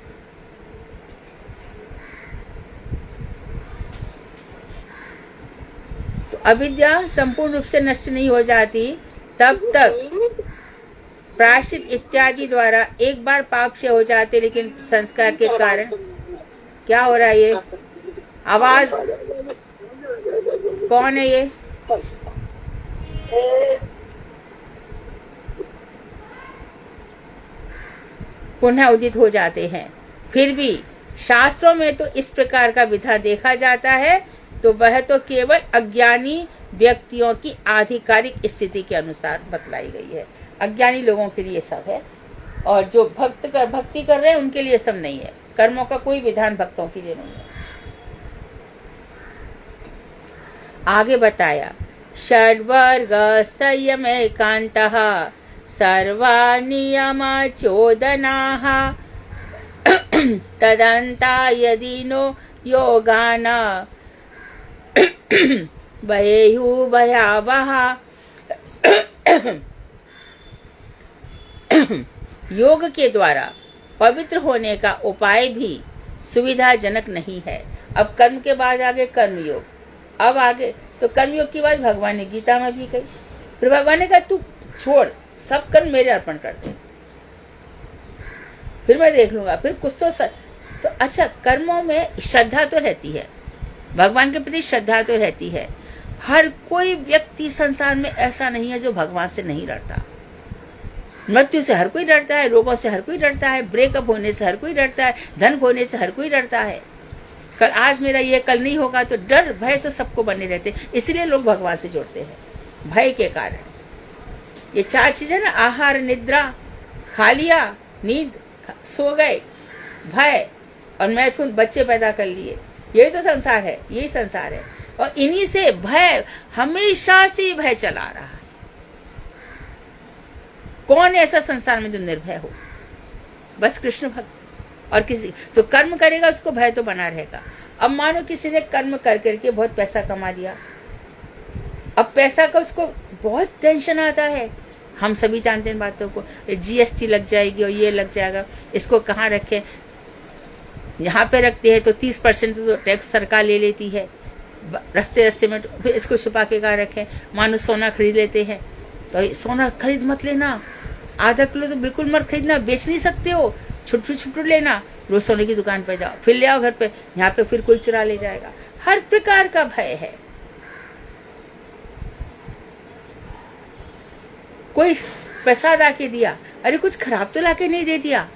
तो अविद्या संपूर्ण रूप से नष्ट नहीं हो जाती, तब तक प्रायश्चित इत्यादि द्वारा एक बार पाप से हो जाते, लेकिन संस्कार के कारण क्या हो रहा है? ये आवाज कौन है? ये पुनः उदित हो जाते हैं। फिर भी शास्त्रों में तो इस प्रकार का विधान देखा जाता है, तो वह तो केवल अज्ञानी व्यक्तियों की आधिकारिक स्थिति के अनुसार बतलाई गई है। अज्ञानी लोगों के लिए सब है, और जो भक्ति कर रहे हैं उनके लिए सब नहीं है। कर्मों का कोई विधान भक्तों के लिए नहीं है। आगे बताया, षड्वर्ग संयम एकांतः सर्वा नियम चोदनाः तदंता यदि नो योगान भयेयु भयावह। योग के द्वारा पवित्र होने का उपाय भी सुविधाजनक नहीं है। अब कर्म के बाद आगे कर्मयोग, अब आगे तो कर्मयोग की बात भगवान ने गीता में भी कही। फिर भगवान ने कहा तू छोड़, सब कर्म मेरे अर्पण कर दे, फिर मैं देख लूंगा। फिर कुछ तो अच्छा, कर्मों में श्रद्धा तो रहती है, भगवान के प्रति श्रद्धा तो रहती है। हर कोई व्यक्ति संसार में ऐसा नहीं है जो भगवान से नहीं डरता। मृत्यु से हर कोई डरता है, रोगों से हर कोई डरता है, ब्रेकअप होने से हर कोई डरता है, धन खोने से हर कोई डरता है। कल आज मेरा ये कल नहीं होगा, तो डर भय तो सबको बने रहते, इसलिए लोग भगवान से जुड़ते हैं भय के कारण। ये चार चीजें ना, आहार, निद्रा, खा लिया, नींद, सो गए, भय और मैथुन, बच्चे पैदा कर लिए, यही तो संसार है, यही संसार है। और इन्हीं से भय, हमेशा से भय चला रहा है। कौन ऐसा संसार में जो निर्भय हो? बस कृष्ण भक्त। और किसी तो कर्म करेगा उसको भय तो बना रहेगा। अब मानो किसी ने कर्म कर करके बहुत पैसा कमा लिया, अब पैसा का उसको बहुत टेंशन आता है। हम सभी जानते हैं बातों को, जीएसटी लग जाएगी और ये लग जाएगा, इसको कहाँ रखें? यहाँ पे रखते हैं तो 30% तो टैक्स सरकार ले लेती है, रास्ते रास्ते में। फिर इसको छुपा के कहाँ रखें? मानो सोना खरीद लेते हैं, तो सोना खरीद मत लेना, आधा किलो तो बिल्कुल मत खरीदना, बेच नहीं सकते हो, छुट्टू छुट्टू लेना। रोज सोने की दुकान पर जाओ, फिर ले आओ घर पे, यहाँ पे फिर कोई चुरा ले जाएगा। हर प्रकार का भय है। कोई प्रसाद आके दिया, अरे कुछ खराब तो लाके नहीं दे दिया।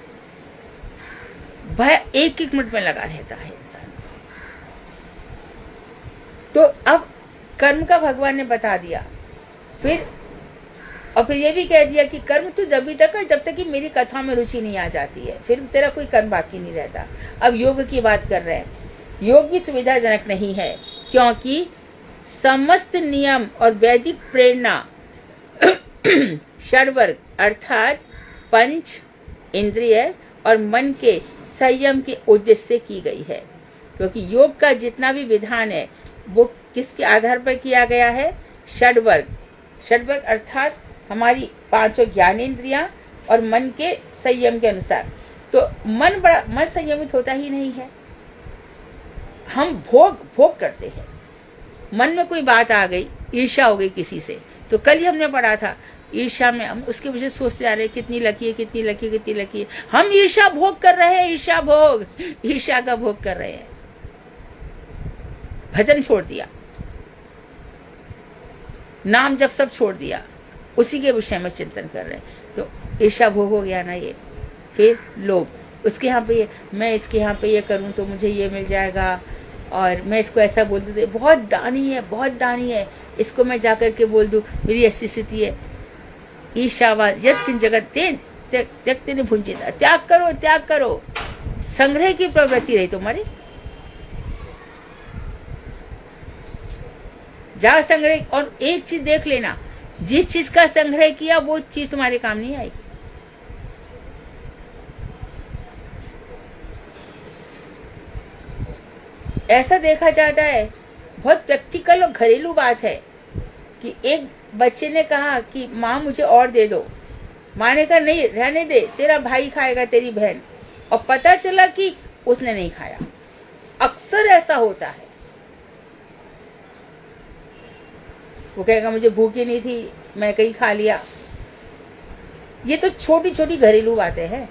भय एक एक मिनट में लगा रहता है इंसान। तो अब कर्म का भगवान ने बता दिया, और फिर ये भी कह दिया कि कर्म तू जब भी तक कर जब तक कि मेरी कथा में रुचि नहीं आ जाती है, फिर तेरा कोई कर्म बाकी नहीं रहता। अब योग की बात कर रहे हैं। योग भी सुविधाजनक नहीं है, क्योंकि समस्त नियम और वैदिक प्रेरणा षडवर्ग अर्थात पंच इंद्रिय और मन के संयम के उद्देश्य से की गई है। क्योंकि योग का जितना भी विधान है वो किसके आधार पर किया गया है? षडवर्ग। षडवर्ग अर्थात हमारी पांचों ज्ञानेंद्रियां और मन के संयम के अनुसार। तो मन संयमित होता ही नहीं है। हम भोग करते हैं। मन में कोई बात आ गई, ईर्ष्या हो गई किसी से, तो कल ही हमने पढ़ा था, ईर्ष्या में हम उसके विषय सोचते आ रहे, कितनी लकी है, कितनी लकी, कितनी लकी है। हम ईर्ष्या भोग कर रहे हैं, ईर्ष्या का भोग कर रहे हैं। भजन छोड़ दिया, नाम जब सब छोड़ दिया, उसी के विषय में चिंतन कर रहे हैं, तो ईर्ष्या भोग हो गया ना ये। फिर लोभ, उसके यहाँ पे मैं इसके यहाँ पे ये करूं तो मुझे ये मिल जाएगा, और मैं इसको ऐसा बोल दूं, बहुत दानी है, इसको मैं जाकर के बोल दूं मेरी ऐसी स्थिति है। ईर्ष्यावाद यत् किंच जगत त्यक्ते न भुंजित, त्याग करो। संग्रह की प्रवृत्ति रही तुम्हारी, जा संग्रह। और एक चीज देख लेना, जिस चीज का संग्रह किया वो चीज तुम्हारे काम नहीं आएगी। ऐसा देखा जाता है, बहुत प्रैक्टिकल और घरेलू बात है कि एक बच्चे ने कहा कि माँ मुझे और दे दो, माँ ने कहा नहीं रहने दे, तेरा भाई खाएगा, तेरी बहन, और पता चला कि उसने नहीं खाया। अक्सर ऐसा होता है। वो कहेगा मुझे भूख ही नहीं थी, मैं कहीं खा लिया। ये तो छोटी छोटी घरेलू बातें हैं।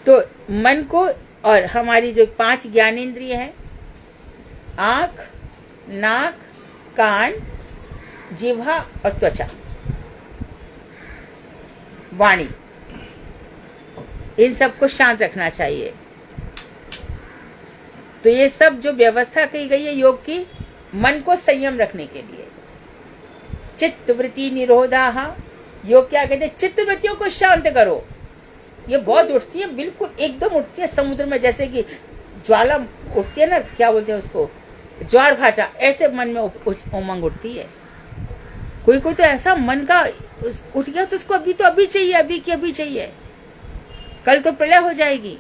तो मन को, और हमारी जो 5 ज्ञानेंद्रिय हैं, आंख, नाक, कान, जिह्वा और त्वचा, वाणी, इन सबको शांत रखना चाहिए। तो ये सब जो व्यवस्था की गई है योग की, मन को संयम रखने के लिए। चित्त वृत्ति निरोधाः, योग क्या कहते हैं? चित्त वृत्तियों को शांत करो। ये बहुत उठती है, बिल्कुल एकदम उठती है समुद्र में, जैसे कि ज्वाला उठती है ना, क्या बोलते हैं उसको, ज्वार भाटा, ऐसे मन में उमंग उठती है। कोई तो ऐसा मन का उठ गया तो उसको अभी तो अभी चाहिए, अभी की अभी चाहिए, कल तो प्रलय हो जाएगी।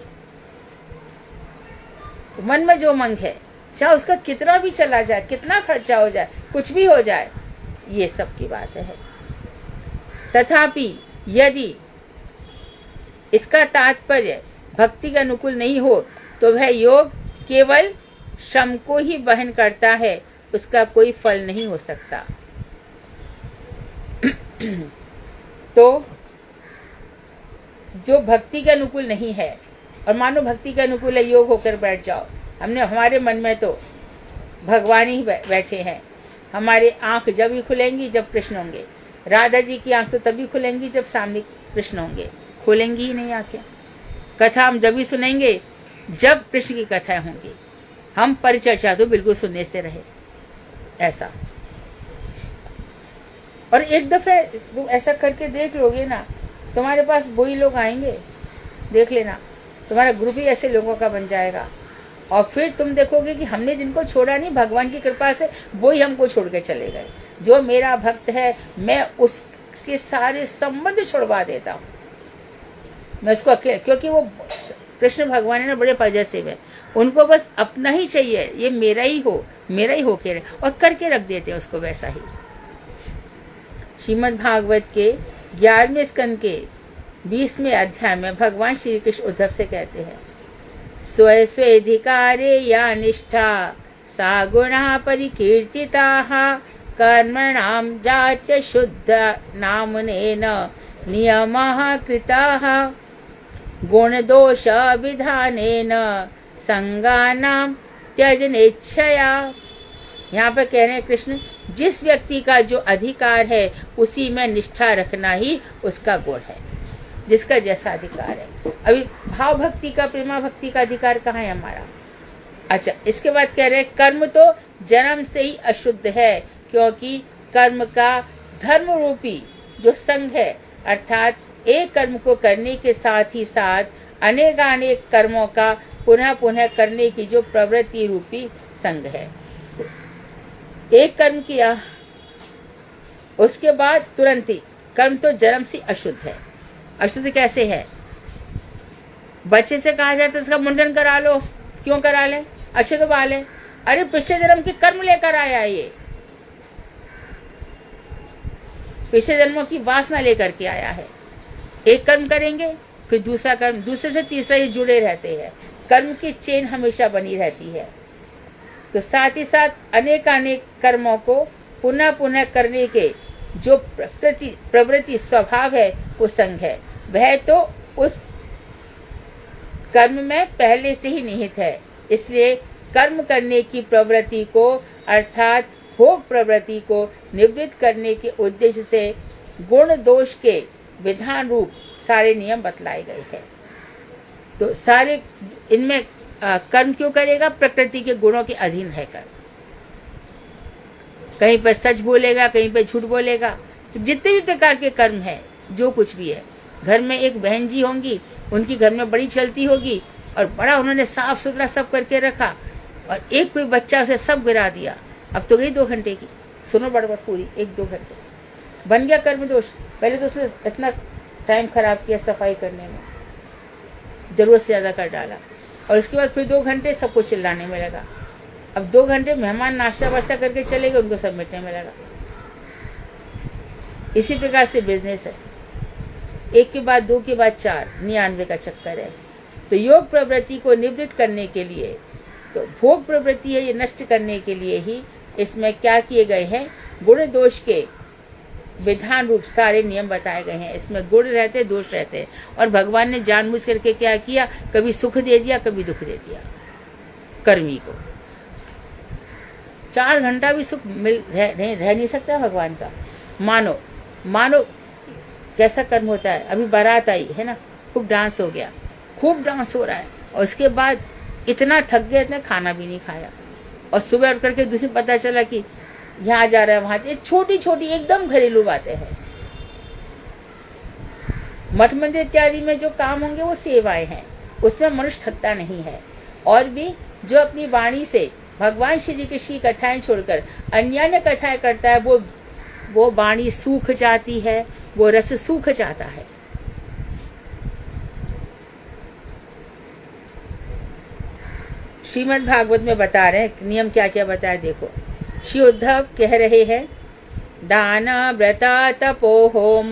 तो मन में जो मंग है, चाहे उसका कितना भी चला जाए, कितना खर्चा हो जाए, कुछ भी हो जाए, ये सब की बात है। तथापि यदि इसका तात्पर्य भक्ति के अनुकूल नहीं हो तो वह योग केवल श्रम को ही वहन करता है, उसका कोई फल नहीं हो सकता। तो जो भक्ति के अनुकूल नहीं है, और मानो भक्ति के अनुकूल है, योग होकर बैठ जाओ, हमने हमारे मन में तो भगवान ही बैठे हैं। हमारी आंख जब ही खुलेंगी जब कृष्ण होंगे, राधा जी की आंख तो तभी खुलेंगी जब सामने कृष्ण होंगे, खोलेंगी ही नहीं आंखें। कथा हम जब ही सुनेंगे जब कृष्ण की कथाएं होंगी। हम परिचर्चा तो बिल्कुल सुनने से रहे, ऐसा। और एक दफे तुम ऐसा करके देख लोगे ना, तुम्हारे पास वही लोग आएंगे, देख लेना, तुम्हारा ग्रुप ही ऐसे लोगों का बन जाएगा। और फिर तुम देखोगे कि हमने जिनको छोड़ा नहीं, भगवान की कृपा से वही हमको छोड़ के चले गए। जो मेरा भक्त है, मैं उसके सारे संबंध छोड़वा देता हूँ, मैं उसको अकेले, क्योंकि वो कृष्ण भगवान है ना, बड़े पॉजिटिव है, उनको बस अपना ही चाहिए, ये मेरा ही हो के रहे, और करके रख देते हैं उसको वैसा ही। श्रीमद् भागवत के 11वें स्कंद के 20वें अध्याय में भगवान श्री कृष्ण उद्धव से कहते हैं, स्व स्वेधिकारे या निष्ठा सा गुणा परिकीर्तिताः कर्मणां जात्य शुद्ध नामनेन नियमाः कृताः गुण दोष विधानेन संगानां त्यजनेच्छया। यहाँ पर कह रहे हैं कृष्ण, जिस व्यक्ति का जो अधिकार है उसी में निष्ठा रखना ही उसका गुण है, जिसका जैसा अधिकार है। अभी भाव भक्ति का, प्रेमा भक्ति का अधिकार कहाँ है हमारा? अच्छा, इसके बाद कह रहे हैं कर्म तो जन्म से ही अशुद्ध है, क्योंकि कर्म का धर्म रूपी जो संग है, अर्थात एक कर्म को करने के साथ ही साथ अनेकानेक कर्मों का पुनः पुनः करने की जो प्रवृत्ति रूपी संग है। एक कर्म किया, उसके बाद तुरंत ही कर्म तो जन्म से अशुद्ध है। अशुद्ध कैसे है? बच्चे से कहा जाता है इसका मुंडन करा लो, क्यों करा ले? अशुद्ध वाले, अरे पिछले जन्म के कर्म लेकर आया, ये पिछले जन्मों की वासना लेकर के आया है। एक कर्म करेंगे, फिर दूसरा कर्म, दूसरे से तीसरा, ये जुड़े रहते हैं, कर्म की चेन हमेशा बनी रहती है। तो साथ ही साथ अनेकानेक कर्मों को पुनः पुनः करने के जो प्रवृत्ति स्वभाव है वो संग है, वह तो उस कर्म में पहले से ही निहित है। इसलिए कर्म करने की प्रवृत्ति को, अर्थात भोग प्रवृत्ति को निवृत्त करने के उद्देश्य से गुण दोष के विधान रूप सारे नियम बतलाए गए हैं। तो सारे इनमें कर्म क्यों करेगा? प्रकृति के गुणों के अधीन है कर्म। कहीं पर सच बोलेगा, कहीं पर झूठ बोलेगा। तो जितने भी प्रकार के कर्म है, जो कुछ भी है, घर में एक बहन जी होंगी, उनकी घर में बड़ी चलती होगी और बड़ा उन्होंने साफ सुथरा सब करके रखा, और एक कोई बच्चा उसे सब गिरा दिया। अब तो गई 2 घंटे की, सुनो बड़बड़ पूरी 1-2 घंटे, बन गया कर्म दोष। पहले तो उसने इतना टाइम खराब किया सफाई करने में, जरूरत से ज्यादा कर डाला, और उसके बाद फिर 2 घंटे सबको चिल्लाने में लगा। अब 2 घंटे मेहमान नाश्ता वास्ता करके चले गए, उनको सब मिटने में लगा। इसी प्रकार से बिजनेस है, 1 के बाद 2 के बाद 4, 99 का चक्कर है। तो योग प्रवृत्ति को निवृत्त करने के लिए, तो भोग प्रवृत्ति है, ये नष्ट करने के लिए ही इसमें क्या किए गए हैं? गुण दोष के विधान रूप सारे नियम बताए गए हैं। इसमें गुण रहते, दोष रहते, और भगवान ने जानबूझ करके क्या किया? कभी सुख दे दिया, कभी दुख दे दिया कर्मी को। 4 घंटा भी सुख रह नहीं सकता भगवान का। मानो कैसा कर्म होता है। अभी बारात आई है ना, खूब डांस हो गया, खूब डांस हो रहा है, और उसके बाद इतना थक गए, इतना खाना भी नहीं खाया, और सुबह उठ करके दूसरी पता चला कि यहाँ जा रहा है, वहां जा, छोटी छोटी एकदम घरेलू बातें हैं। मठ मंदिर इत्यादि में जो काम होंगे वो सेवाएं हैं, उसमें मनुष्य थकता नहीं है। और भी जो अपनी वाणी से भगवान श्री कृष्ण की कथाएं छोड़कर अन्य कथाएं करता है, वो वो वाणी सूख जाती है, वो रस सूख जाता है। श्रीमद् भागवत में बता रहे हैं नियम क्या क्या बताया, देखो। श्री उद्धव कह रहे हैं, दान व्रत तपो होम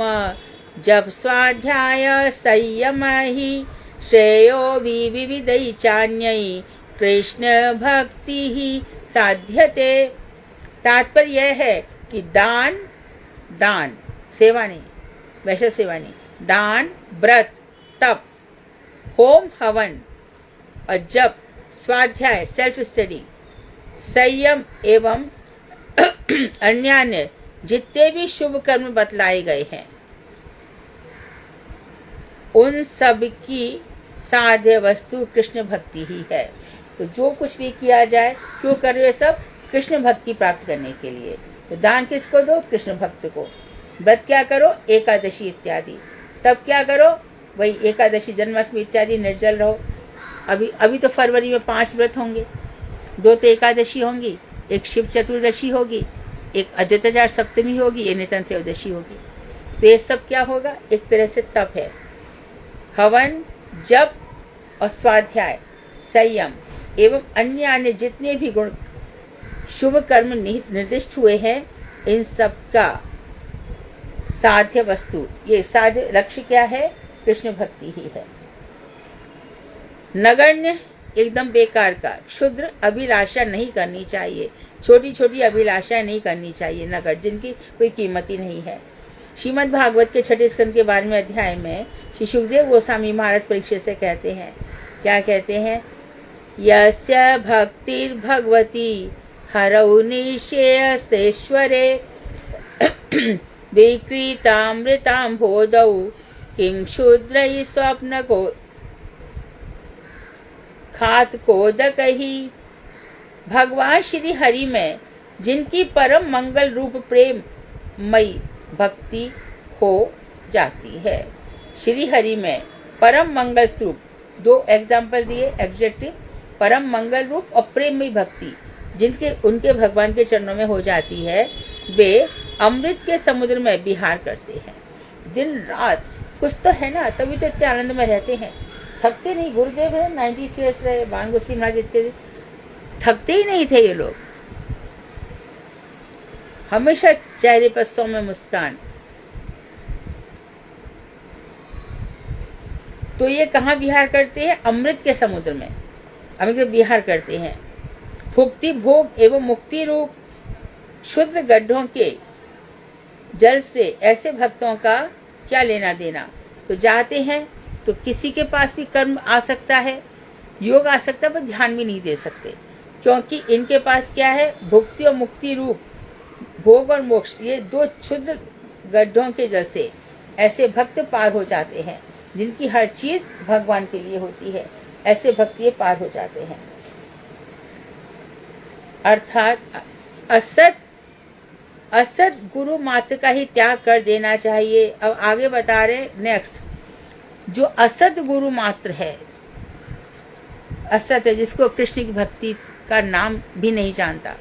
जप स्वाध्याय संयम ही श्रेयो विविधै चान्यै कृष्ण भक्ति ही साध्यते। तात्पर्य यह है कि दान, दान सेवा नहीं, वैश्व सेवा नहीं, दान, व्रत, तप, होम हवन और जप, स्वाध्याय सेल्फ स्टडी, संयम एवं अन्य जितने भी शुभ कर्म बतलाए गए हैं उन सब की साध्य वस्तु कृष्ण भक्ति ही है। तो जो कुछ भी किया जाए, क्यों कर रहे हो सब? कृष्ण भक्ति प्राप्त करने के लिए। तो दान किसको दो? कृष्ण भक्त को। व्रत क्या करो? एकादशी इत्यादि। तब क्या करो? वही एकादशी, जन्माष्टमी इत्यादि, निर्जल रहो। अभी तो फरवरी में 5 व्रत होंगे, 2 तो एकादशी होंगी, एक शिव चतुर्दशी होगी, एक अद्वैताचार सप्तमी होगी, एक नितन त्रयोदशी होगी। तो ये सब क्या होगा? एक तरह से तप है। हवन, जप और स्वाध्याय, संयम एवं अन्य जितने भी गुण शुभ कर्म निर्दिष्ट हुए हैं, इन सब का साध्य वस्तु, ये साध्य लक्ष्य क्या है? कृष्ण भक्ति ही है। नगण्य, एकदम बेकार का, क्षुद्र अभिलाषा नहीं करनी चाहिए, छोटी छोटी अभिलाषाएं नहीं करनी चाहिए, नगर जिनकी कोई कीमत ही नहीं है। श्रीमद् भागवत के 6 स्कंद के 12वें अध्याय में श्री सुखदेव गोस्वामी महाराज परीक्षित से कहते हैं, क्या कहते हैं? यस्य भक्तिर् भगवती हरौ निश्चयसेश्वरे विकृतामृतां बोधौ किं क्षुद्रै स्वप्न को खात कोदक ही। भगवान श्री हरि में जिनकी परम मंगल रूप प्रेममयी भक्ति हो जाती है। श्री हरि में परम मंगल स्वरूप, 2 एग्जाम्पल दिए एडजेक्टिव, परम मंगल रूप और प्रेममयी भक्ति जिनके उनके भगवान के चरणों में हो जाती है, वे अमृत के समुद्र में विहार करते हैं दिन रात। कुछ तो है ना, तभी तो इतने आनंद में रहते हैं, थकते नहीं। गुरुदेव है 93 ईयर्स रहे, बाण गोस्वामी महाराज इत्यादि, थकते ही नहीं थे ये लोग, हमेशा चेहरे पर सौम्य मुस्कान। तो ये कहाँ विहार करते हैं? अमृत के समुद्र में अमृत विहार करते हैं। भुक्ति, भोग एवं मुक्ति रूप शुद्र गड्ढों के जल से ऐसे भक्तों का क्या लेना देना? तो जाते हैं तो किसी के पास भी कर्म आ सकता है, योग आ सकता है, पर ध्यान भी नहीं दे सकते, क्योंकि इनके पास क्या है? भुक्ति और मुक्ति रूप भोग और मोक्ष, ये 2 क्षुद्र गड्ढों के जल से ऐसे भक्त पार हो जाते हैं जिनकी हर चीज भगवान के लिए होती है। ऐसे भक्त ये पार हो जाते हैं। अर्थात असत गुरु मात्र का ही त्याग कर देना चाहिए। अब आगे बता रहे नेक्स्ट, जो असत गुरु मात्र है, असत है जिसको कृष्ण की भक्ति का नाम भी नहीं जानता,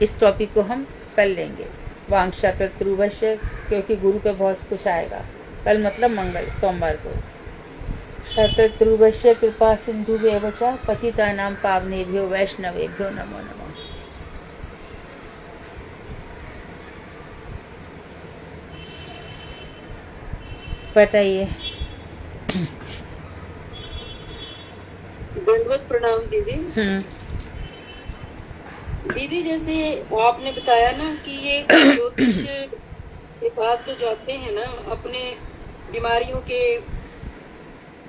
इस टॉपिक को हम कल लेंगे। वांछा कर्तृवश्य, क्योंकि गुरु पे बहुत कुछ आएगा। कल मतलब मंगल, सोमवार को। कर्तृवश्य कृपा सिंधु वेवचा पतितानां पावनेभ्यो वैष्णवेभ्यो नमो नमः। बताइए। दंडवत प्रणाम दीदी। दीदी, जैसे आपने बताया ना कि ये ज्योतिष के पास तो जाते हैं ना, अपने बीमारियों के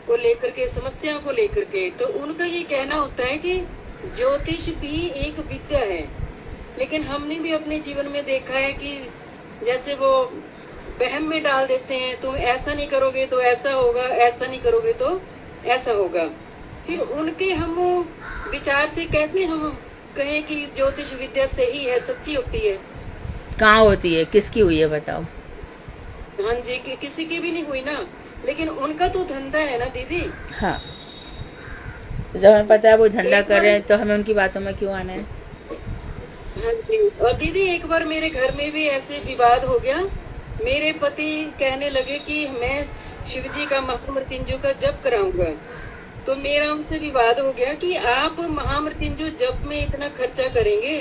को लेकर के, समस्या को लेकर के, तो उनका ये कहना होता है कि ज्योतिष भी एक विद्या है। लेकिन हमने भी अपने जीवन में देखा है कि जैसे वो वहम में डाल देते हैं, तुम ऐसा नहीं करोगे तो ऐसा होगा, ऐसा नहीं करोगे तो ऐसा होगा। फिर उनके हम विचार से कैसे हम कहें कि ज्योतिष विद्या सही है, सच्ची होती है? कहाँ होती है? किसकी हुई है बताओ? हाँ जी, किसी की भी नहीं हुई ना, लेकिन उनका तो धंधा है ना दीदी। हाँ, जब हमें पता है वो धंधा कर रहे हैं तो हमें उनकी बातों में क्यों आना है? हाँ जी। और दीदी एक बार मेरे घर में भी ऐसे विवाद हो गया। मेरे पति कहने लगे कि मैं शिव जी का महामृत्युंजय का जप कराऊंगा। तो मेरा उनसे विवाद हो गया कि आप महामृत्युंजय जप में इतना खर्चा करेंगे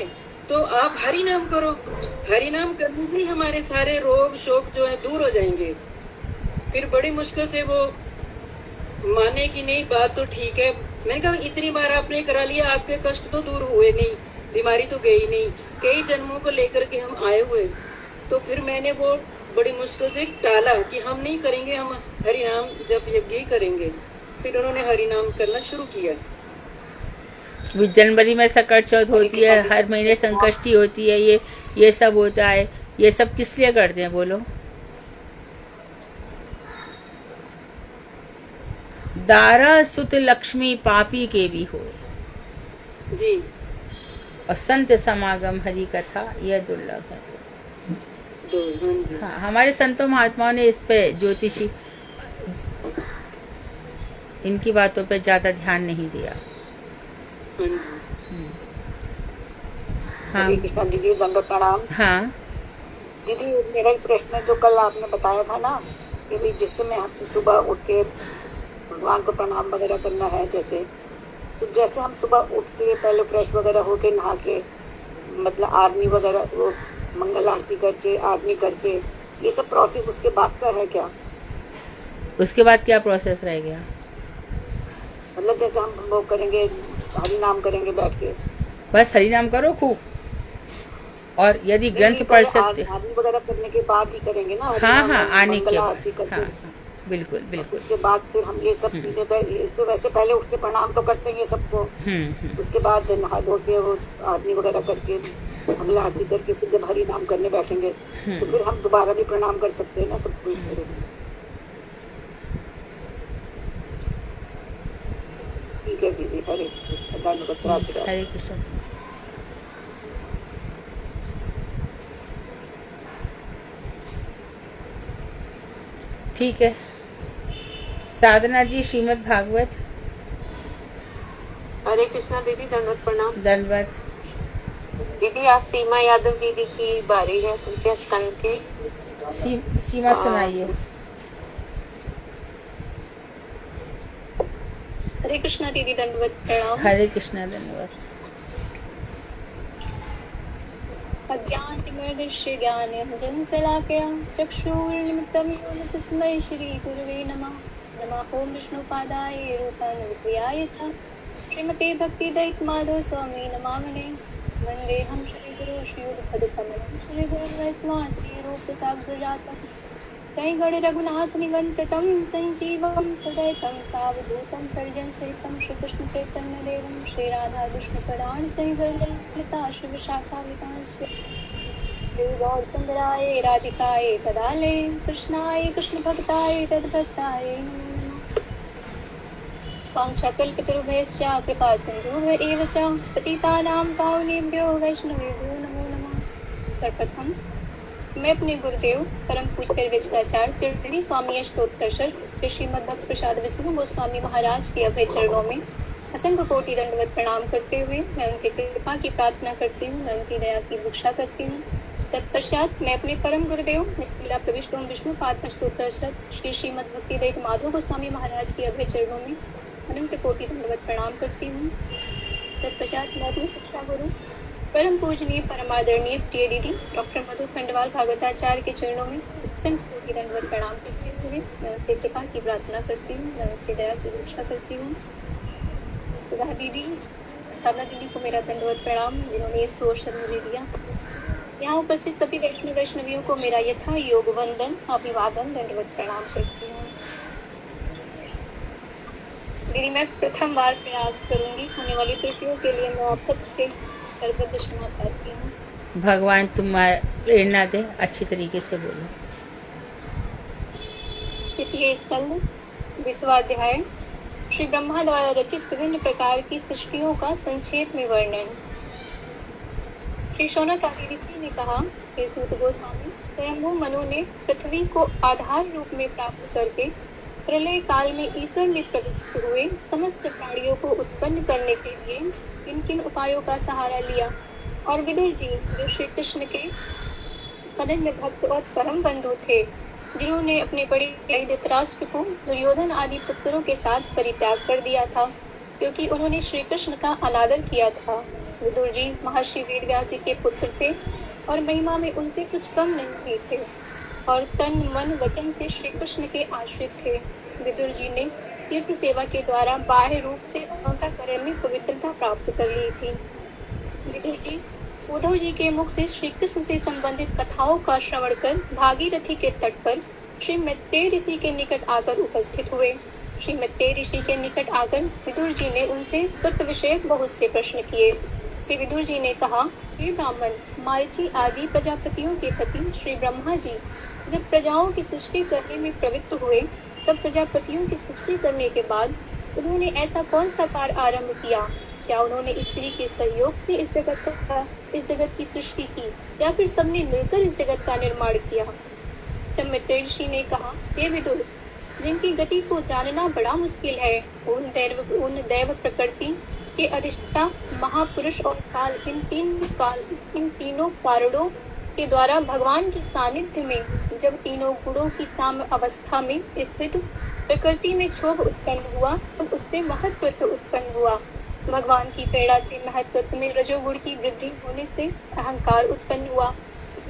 तो आप हरि नाम करो। हरि नाम करने से ही हमारे सारे रोग शोक जो है दूर हो जाएंगे। फिर बड़ी मुश्किल से वो माने कि नहीं बात तो ठीक है। मैंने कहा इतनी बार आपने करा लिया, आपके कष्ट तो दूर हुए नहीं, बीमारी तो गई नहीं, कई जन्मों को लेकर के हम आए हुए। तो फिर मैंने वो बड़ी मुश्किल से टाला कि हम नहीं करेंगे, हम हरि नाम जप यज्ञ ही करेंगे। फिर उन्होंने हरि नाम करना शुरू किया। जनवरी में सकट चौथ होती है, हर महीने संकष्टी होती है, ये सब होता है। ये सब किस लिए करते हैं बोलो? दारा सुत लक्ष्मी पापी के भी हो जी। और संत समागम हरि कथा यह दुर्लभ है। हाँ जी। हाँ, हमारे संतों महात्माओं ने इस पे ज्योतिषी इनकी बातों पे ज्यादा ध्यान नहीं दिया। हाँ जी। हाँ हरे कृष्णा दीदी, दंडवत प्रणाम। हाँ दीदी मेरा एक प्रश्न है, जो कल आपने बताया था ना कि भाई जिस समय हम सुबह उठ के भगवान को प्रणाम वगैरह करना है, तो जैसे हम सुबह उठ के पहले फ्रेश वगैरह होके नहा के मतलब आरनी वगैरह वो मंगल आरती करके आरनी करके ये सब प्रोसेस उसके बाद का है क्या? उसके बाद क्या प्रोसेस रह गया? मतलब जैसे हम वो करेंगे, हरि नाम करेंगे बैठ के, बस हरि नाम करो खूब। और यदि ग्रंथ पढ़ सकते, आरनी वगैरह करने के बाद ही करेंगे ना? हाँ हाँ, आने के मंगल बाद, आरती करके। हाँ बिल्कुल बिल्कुल। उसके बाद फिर हम ये सब चीजें तो वैसे पहले उठ के प्रणाम तो करते हैं ये सबको। उसके बाद नहा धो के वो आरती वगैरह करके मंगल आरती करके फिर जब हरि नाम करने बैठेंगे तो फिर हम दोबारा भी प्रणाम कर सकते हैं ना सबको इस तरह से। ठीक है दीदी, हरे कृष्ण। हरे कृष्ण। ठीक है। साधना जी, श्रीमद् भागवत। हरे कृष्णा दीदी, दंडवत प्रणाम। दंडवत। दीदी आज सीमा यादव दीदी की बारी है, तृतीय स्कंद की। सीमा सुनाइए। हरे कृष्णा दीदी, दंडवत प्रणाम। हरे कृष्णा, दंडवत। अज्ञानतिमिरदृश्य ज्ञानञ्जन शलाकया चक्षुरुन्मिलितं येन तस्मै श्रीगुरवे नमः। नमः ओं विष्णुपादाय रूपानुरूपाय च श्रीमते भक्तिदयितमाधव स्वामी नमामि। वन्देऽहं श्रीगुरुं श्रीयुगपदकमलं श्रीगुरुं वैष्णवांसीरूपसाग्रजातं त्रैगण रघुनाथ निवन्दितं सञ्जीवं सदैतं सावधूतं परिजनसहितं श्रीकृष्ण चैतन्य देवं श्रीराधा कृष्णपदान् सहितं शिवशाखावितांश्च गौरचन्द्राय राधिकाय तदालये कृष्णाय कृष्णभक्ताय तद्भक्ताय नमो नमः। वाञ्छाकल्पतरुभ्यश्च कृपा सिन्धुभ्य एव च पतितानां पावनेभ्यो वैष्णवेभ्यो नमो नमः। सर्वप्रथम मैं अपने गुरुदेव परम पूज्य विजयाचार्य त्रिवेणी स्वामी अष्टोत्तरशर श्रीमद् भक्त प्रसाद विष्णु गोस्वामी महाराज के अभय चरणों में असंख्य कोटि दंडवत प्रणाम करते हुए मैं उनकी कृपा की प्रार्थना करती हूँ, मैं उनकी दया की भिक्षा करती हूँ। तत्पश्चात मैं अपने परम गुरुदेव निखिला प्रविष्ट ओम विष्णु पाद अष्टोत्तरशर श्री श्रीमद् भक्तिदयित माधव गोस्वामी महाराज के अभय चरणों में अनंत कोटि दंडवत प्रणाम करती हूँ। तत्पश्चात मैं अपनी शिक्षा गुरु परम पूजनीय परमादरणीय प्रिय दीदी डॉक्टर मधु खंडवाल भागवताचार्य के चरणों में असंख्य कोटि दंडवत प्रणाम करते हुए मैं उनसे कृपा की प्रार्थना करती हूँ, मैं उनसे दया की भिक्षा करती हूँ। सुधा दीदी, साधना दीदी को मेरा दंडवत प्रणाम, जिन्होंने ये अवसर मुझे दिया। यहाँ उपस्थित सभी वैष्णवियों को मेरा यथा योग वंदन अभिवादन दंडवत प्रणाम करती हूँ। दीदी मैं प्रथम बार प्रयास करूंगी, होने वाली त्रुटियों के लिए मैं आप सबसे सर्वदा क्षमा प्रार्थी हूँ। भगवान तुम्हारा प्रेरणा दे, अच्छी तरीके से बोलो। द्वितीय स्कंद 20वां अध्याय। श्री ब्रह्मा द्वारा रचित विभिन्न प्रकार की सृष्टियों का संक्षेप में वर्णन। श्री शौनक आदि ऋषि ने कहा, हे सूत गोस्वामी, स्वयंभू मनु ने पृथ्वी को आधार रूप में प्राप्त करके प्रलय काल में ईश्वर में प्रविष्ट हुए समस्त प्राणियों को उत्पन्न करने के लिए किन किन उपायों का सहारा लिया। और विदुर जी जो श्री कृष्ण के अनन्य भक्त और परम बंधु थे, जिन्होंने अपने बड़े भाई धृतराष्ट्र को दुर्योधन आदि पुत्रों के साथ परित्याग कर दिया था, क्योंकि उन्होंने श्री कृष्ण का अनादर किया था। विदुर जी महर्षि वेदव्यास जी के पुत्र थे और महिमा में उनसे कुछ कम नहीं थे और तन मन वचन से श्री कृष्ण के आश्रित थे। विदुर जी ने तीर्थ सेवा के द्वारा बाह्य रूप से अंतःकरण में पवित्रता प्राप्त कर ली थी। विदुर जी उद्धव जी के मुख से श्री कृष्ण से संबंधित कथाओं का श्रवण कर भागीरथी के तट पर श्री मैत्रेय ऋषि के निकट आकर उपस्थित हुए। श्री मैत्रेय ऋषि के निकट आकर विदुर जी ने उनसे तत्व विषयक बहुत से प्रश्न किए। श्री विदुर जी ने कहा, हे ब्राह्मण, मारीची आदि प्रजापतियों के पति श्री ब्रह्मा जी जब प्रजाओं की सृष्टि करने में प्रवृत्त हुए, तब प्रजापतियों की सृष्टि करने के बाद उन्होंने ऐसा कौन सा कार्य आरंभ किया? क्या उन्होंने स्त्री के सहयोग से इस जगत की सृष्टि की या फिर सबने मिलकर इस जगत का निर्माण किया? तब मैत्रेय ऋषि ने कहा, हे विदुर, जिनकी गति को जानना बड़ा मुश्किल है, उन दैव प्रकृति के अधिष्ठता महापुरुष और काल, इन तीनों कारणों के द्वारा भगवान के सानिध्य में जब तीनों गुणों की साम अवस्था में स्थित प्रकृति में क्षोभ उत्पन्न हुआ, तब उससे महत्त्व उत्पन्न हुआ। भगवान की प्रेरणा से महत्त्व में रजोगुण की वृद्धि होने से अहंकार उत्पन्न हुआ।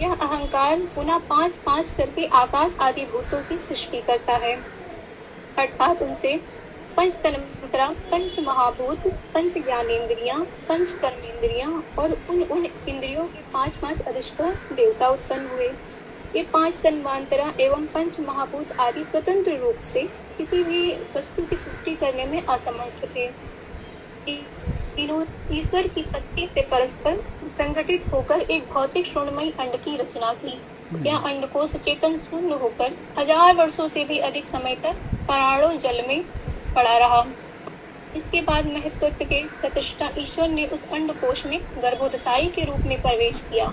यह अहंकार पुनः 5-5 करके आकाश आदि भूतों की सृष्टि करता है, अर्थात उनसे पंच तन्मात्रा, पंच महाभूत, पंच ज्ञानेन्द्रियां, पंच कर्मेंद्रियां और उन इंद्रियों के 5-5 अधिष्ठान देवता उत्पन्न हुए। ये 5 तन्मात्रा एवं पंच महाभूत आदि स्वतंत्र रूप से किसी भी वस्तु की सृष्टि करने में असमर्थ थे। तीनों ईश्वर की शक्ति से परस्पर संगठित होकर एक भौतिक श्रोणमयी अंड की रचना की। यह अंडकोश चेतन शून्य होकर 1000 वर्षों से भी अधिक समय तक पराणु जल में पड़ा रहा। इसके बाद महत्त्व के प्रतिष्ठा ईश्वर ने उस अंडकोश में गर्भोदशाई के रूप में प्रवेश किया।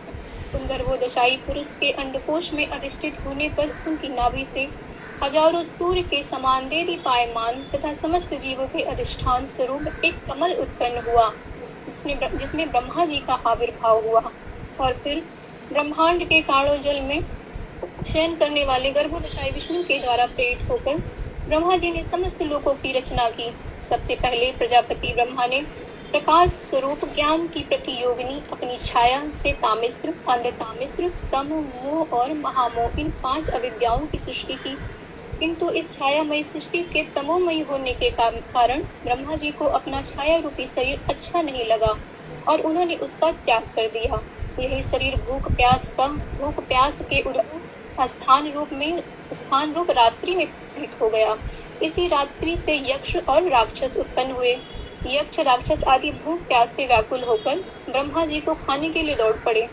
उन गर्भोदशाई पुरुष के अंडकोश में अधिष्ठित होने पर उनकी नाभि से हजारों सूर्य के समान देदीपायमान तथा समस्त जीवों के अधिष्ठान स्वरूप एक कमल उत्पन्न हुआ, जिसमें ब्रह्मा जी का आविर्भाव हुआ। और फिर ब्रह्मांड के काणो जल में शयन करने वाले गर्भोदशाई विष्णु के द्वारा प्रेरित होकर ब्रह्मा जी ने समस्त लोकों की रचना की। सबसे पहले प्रजापति ब्रह्मा ने प्रकाश स्वरूप ज्ञान की प्रतियोगिनी अपनी छाया से तामिस्त्र, अंधतामिस्त्र, तम, मोह और महामोह इन 5 अविद्याओं की सृष्टि की। किंतु इस छायामयी सृष्टि के तमोमयी होने के कारण ब्रह्मा जी को अपना छाया रूपी शरीर अच्छा नहीं लगा और उन्होंने उसका त्याग कर दिया। यही शरीर भूख प्यास के उद्भव स्थान रूप रात्रि में प्रकट हो गया। इसी रात्रि से यक्ष और राक्षस उत्पन्न हुए। यक्ष राक्षस आदि भूख प्यास से व्याकुल होकर ब्रह्मा जी को खाने के लिए दौड़ पड़े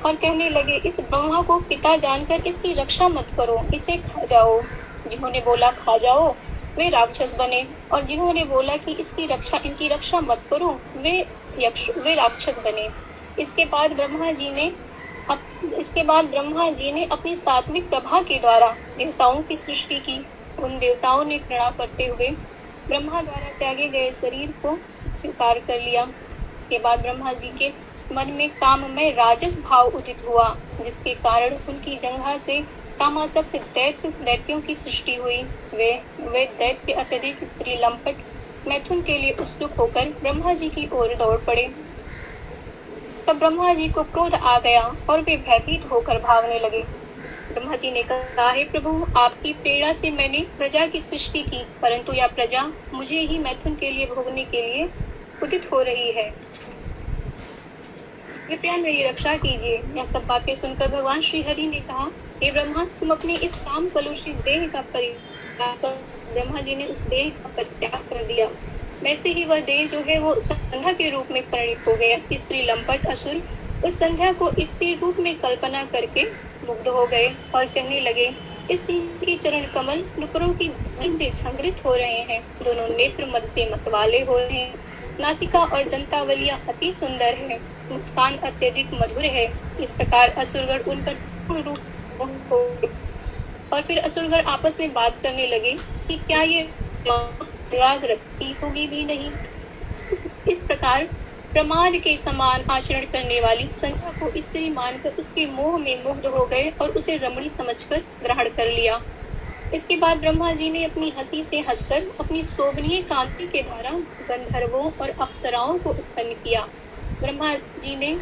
और कहने लगे, इस ब्रह्मा को पिता जानकर इसकी रक्षा मत करो, इसे खा जाओ। जिन्होंने बोला खा जाओ वे राक्षस बने और जिन्होंने बोला कि इनकी रक्षा मत करो वे राक्षस बने। इसके बाद ब्रह्मा जी ने अपनी सात्विक प्रभा के द्वारा देवताओं की सृष्टि की। उन देवताओं ने घृणा करते हुए ब्रह्मा द्वारा त्यागे गए शरीर को स्वीकार कर लिया। इसके बाद ब्रह्मा जी के मन में काममय राजस भाव उदित हुआ, जिसके कारण उनकी जंघा से कामासक्त दैत्यों की सृष्टि हुई। वे दैत्य अत्यधिक स्त्री लंपट मैथुन के लिए उत्सुक होकर ब्रह्मा जी की ओर दौड़ पड़े। तब ब्रह्मा जी को क्रोध आ गया और वे भयभीत होकर भागने लगे। ब्रह्मा जी ने कहा, हे प्रभु, आपकी प्रेरणा से मैंने प्रजा की सृष्टि की, परंतु यह प्रजा मुझे ही मैथुन के लिए भोगने के लिए उदित हो रही है। कृपया मेरी रक्षा कीजिए। यह सब बातें सुनकर भगवान श्री हरि ने कहा, हे ब्रह्मा, तुम अपने इस काम कलुषित देह का परित्याग कर। ब्रह्मा जी ने उस देह का परित्याग कर दिया। वैसे ही वह देह जो है वो संध्या के रूप में परिणित हो गया। स्त्री लंपट असुर उस संध्या को स्त्री रूप में कल्पना करके मुग्ध हो गए और कहने लगे, इस की चरण कमल नुपुरों की से झंकृत हो रहे हैं, दोनों नेत्र मद से मतवाले हो रहे हैं, नासिका और दंतावलियां अति सुंदर है, मुस्कान अत्यधिक मधुर है। इस प्रकार असुरगण उन पर पूर्ण रूप से मोहित हो गए। और फिर असुरगण आपस में बात करने लगे कि क्या ये राग रखती होगी भी नहीं। इस प्रकार प्रमाद के समान आचरण करने वाली संध्या को स्त्री मानकर उसके मोह में मुग्ध हो गए और उसे रमणी समझकर ग्रहण कर लिया। इसके बाद ब्रह्मा जी ने अपनी हंसी से हंसकर अपनी शोभनीय कांति के द्वारा गंधर्वों और अप्सराओं को उत्पन्न किया। ब्रह्मा जी ने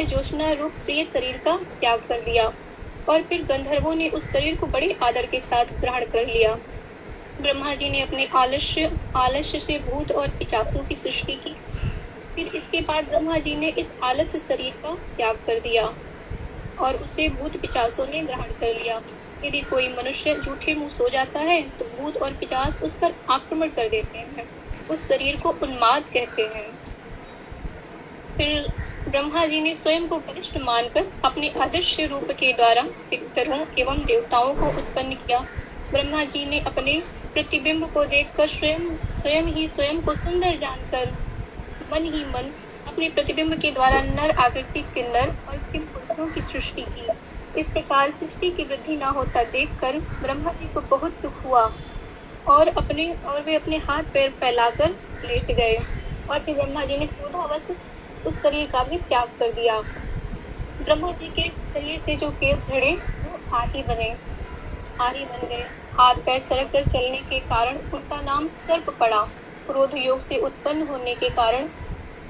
जोशना रूप प्रिय शरीर का त्याग कर दिया और फिर गंधर्वों ने उस शरीर को बड़े आदर के साथ ग्रहण कर लिया। ब्रह्मा जी ने अपने आलस्य से भूत और पिशाचों की सृष्टि की। फिर इसके बाद ब्रह्मा जी ने इस आलस्य शरीर का त्याग कर दिया और उसे भूत पिशाचों ने ग्रहण कर लिया। यदि कोई मनुष्य झूठे मुंह सो जाता है तो भूत और पिशाच उस पर आक्रमण कर देते हैं। उस शरीर को उन्माद कहते हैं। फिर ब्रह्मा जी ने स्वयं को वरिष्ठ मानकर अपने अदृश्य रूप के द्वारा पितरों एवं देवताओं को उत्पन्न किया। ब्रह्मा जी ने अपने प्रतिबिंब को देखकर स्वयं को सुंदर जानकर मन ही मन अपने प्रतिबिंब के द्वारा नर आकृति किन्नर और किम पुरुषों की सृष्टि की। इस प्रकार सृष्टि की वृद्धि न होता देखकर ब्रह्मा जी को बहुत दुख हुआ और वे अपने हाथ पैर फैलाकर लेट गए और फिर ब्रह्मा जी ने क्रोधावश उस शरीर का भी त्याग कर दिया। ब्रह्मा जी के शरीर से जो केश झड़े वो आरी बन गए। हाथ पैर सरक कर चलने के कारण उनका नाम सर्प पड़ा। क्रोध योग से उत्पन्न होने के कारण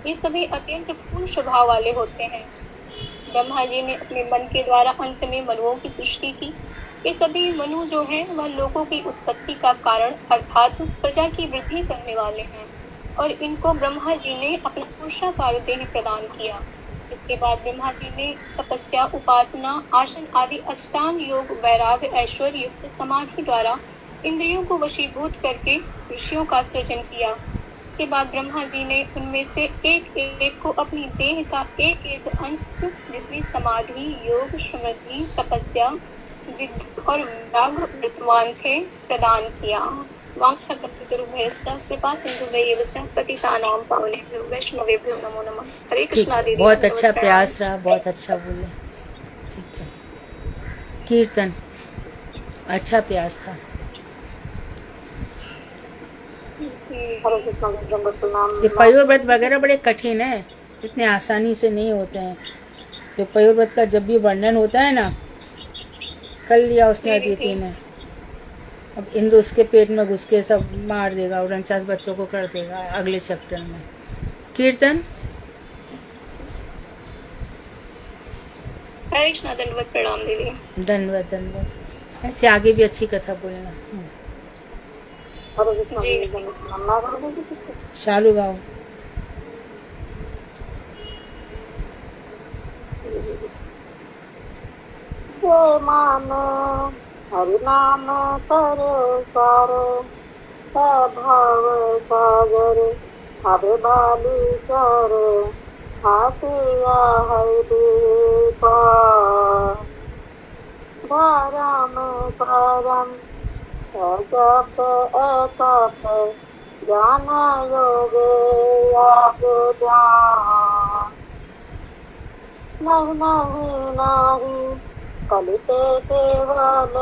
ये सभी अत्यंत पूर्ण स्वभाव वाले होते हैं। ब्रह्मा जी ने अपने मन के द्वारा अंत में मनुओं की सृष्टि की। ये सभी मनु जो हैं वह लोगों की उत्पत्ति का कारण अर्थात प्रजा की वृद्धि करने वाले हैं और इनको ब्रह्मा जी ने अपना पुरुषाकार देह प्रदान किया। इसके बाद ब्रह्मा जी ने तपस्या, उपासना, आसन आदि अष्टांग योग, वैराग्य, ऐश्वर्य युक्त समाधि द्वारा इंद्रियों को वशीभूत करके ऋषियों का सृजन किया। इसके बाद ब्रह्मा जी ने उनमें से एक एक को अपनी देह का एक एक अंश जितनी समाधि, योग, स्मृति, तपस्या, विद्या और वैराग्य विद्वान थे प्रदान किया। कृपा सिंधु पतितानां पावनेभ्यो वैष्णवेभ्यो नमो नमः। हरे कृष्णा दीदी। बहुत अच्छा प्रयास रहा, बहुत अच्छा बोले। ठीक है। कीर्तन अच्छा प्रयास था। ये पयोर व्रत वगैरह बड़े कठिन है, इतने आसानी से नहीं होते हैं। तो पयोर व्रत का जब भी वर्णन होता है ना, कर लिया उसने अदिति ने, अब इंद्र उसके पेट में घुस के सब मार देगा और 49 बच्चों को कर देगा अगले चैप्टर में। कीर्तन हरे कृष्णा। दंडवत प्रणाम दीदी। दंडवत। ऐसे आगे भी अच्छी कथा बोलना। शालू गाओ। हरि नाम करो सारो भाव सागर हरे बाली चर हाथिया हरि परम परम जप तप ज्ञान योग नहीं कलिते केवल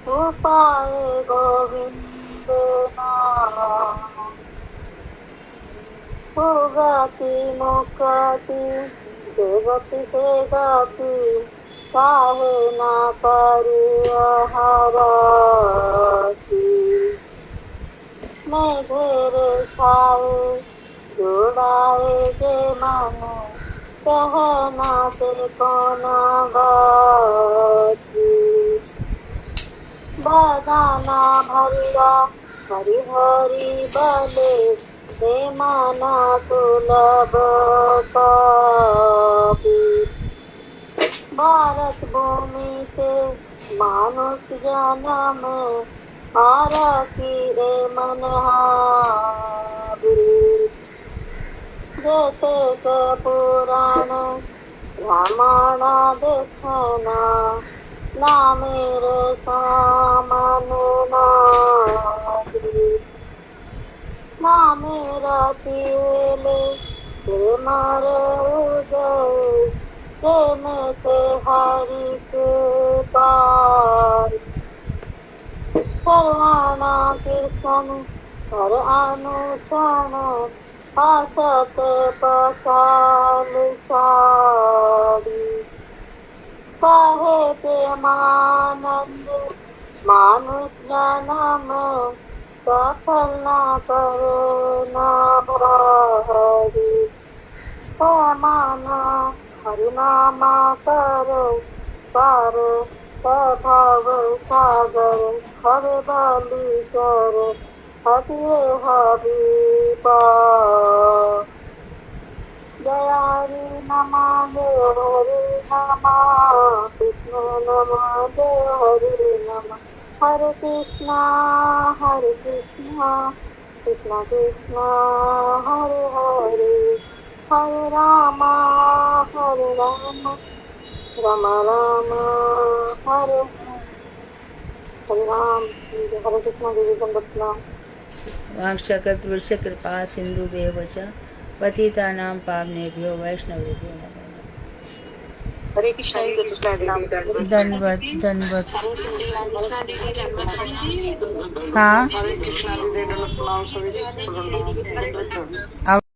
उपाय गोविंद गति मुक्ति देवती से गति चाहे ना करिया हरती मैं घेरे छाए जुड़ाए जे मन कहना से कोना गाती बदाना भरिया हरि हरि बले हे माना सुलभ पापी भारत भूमि से मानुष जन्म आरती रे मनहारी जैसे के पुराण रामायण देखना ना मेरे सामने ना मेरा तिले ते मारे उदय ते में ते हरि के पार सर्वाना कीर्तन हर अनुक्षण हसत पसाल सारी कहे प्रेमानंद मानुष जन्म सफल न करे न हरि माना हरिनामा कर पार भव सागर हर बलि कर हरि हरिपा जयारी नमा देव हरि नमा कृष्ण नमा देव हरि नमा हरे कृष्णा कृष्ण कृष्ण हरे हरे हरे राम राम राम हरे हरे राम। हरे कृष्ण देवी संरक्षणा वांक्षकल्पतरुश्च कृपा सिंधु च पतितानां पावनेभ्यो वैष्णवेभ्यो नमो नमः। हरे कृष्णा जी। दंडवत दंडवत। हाँ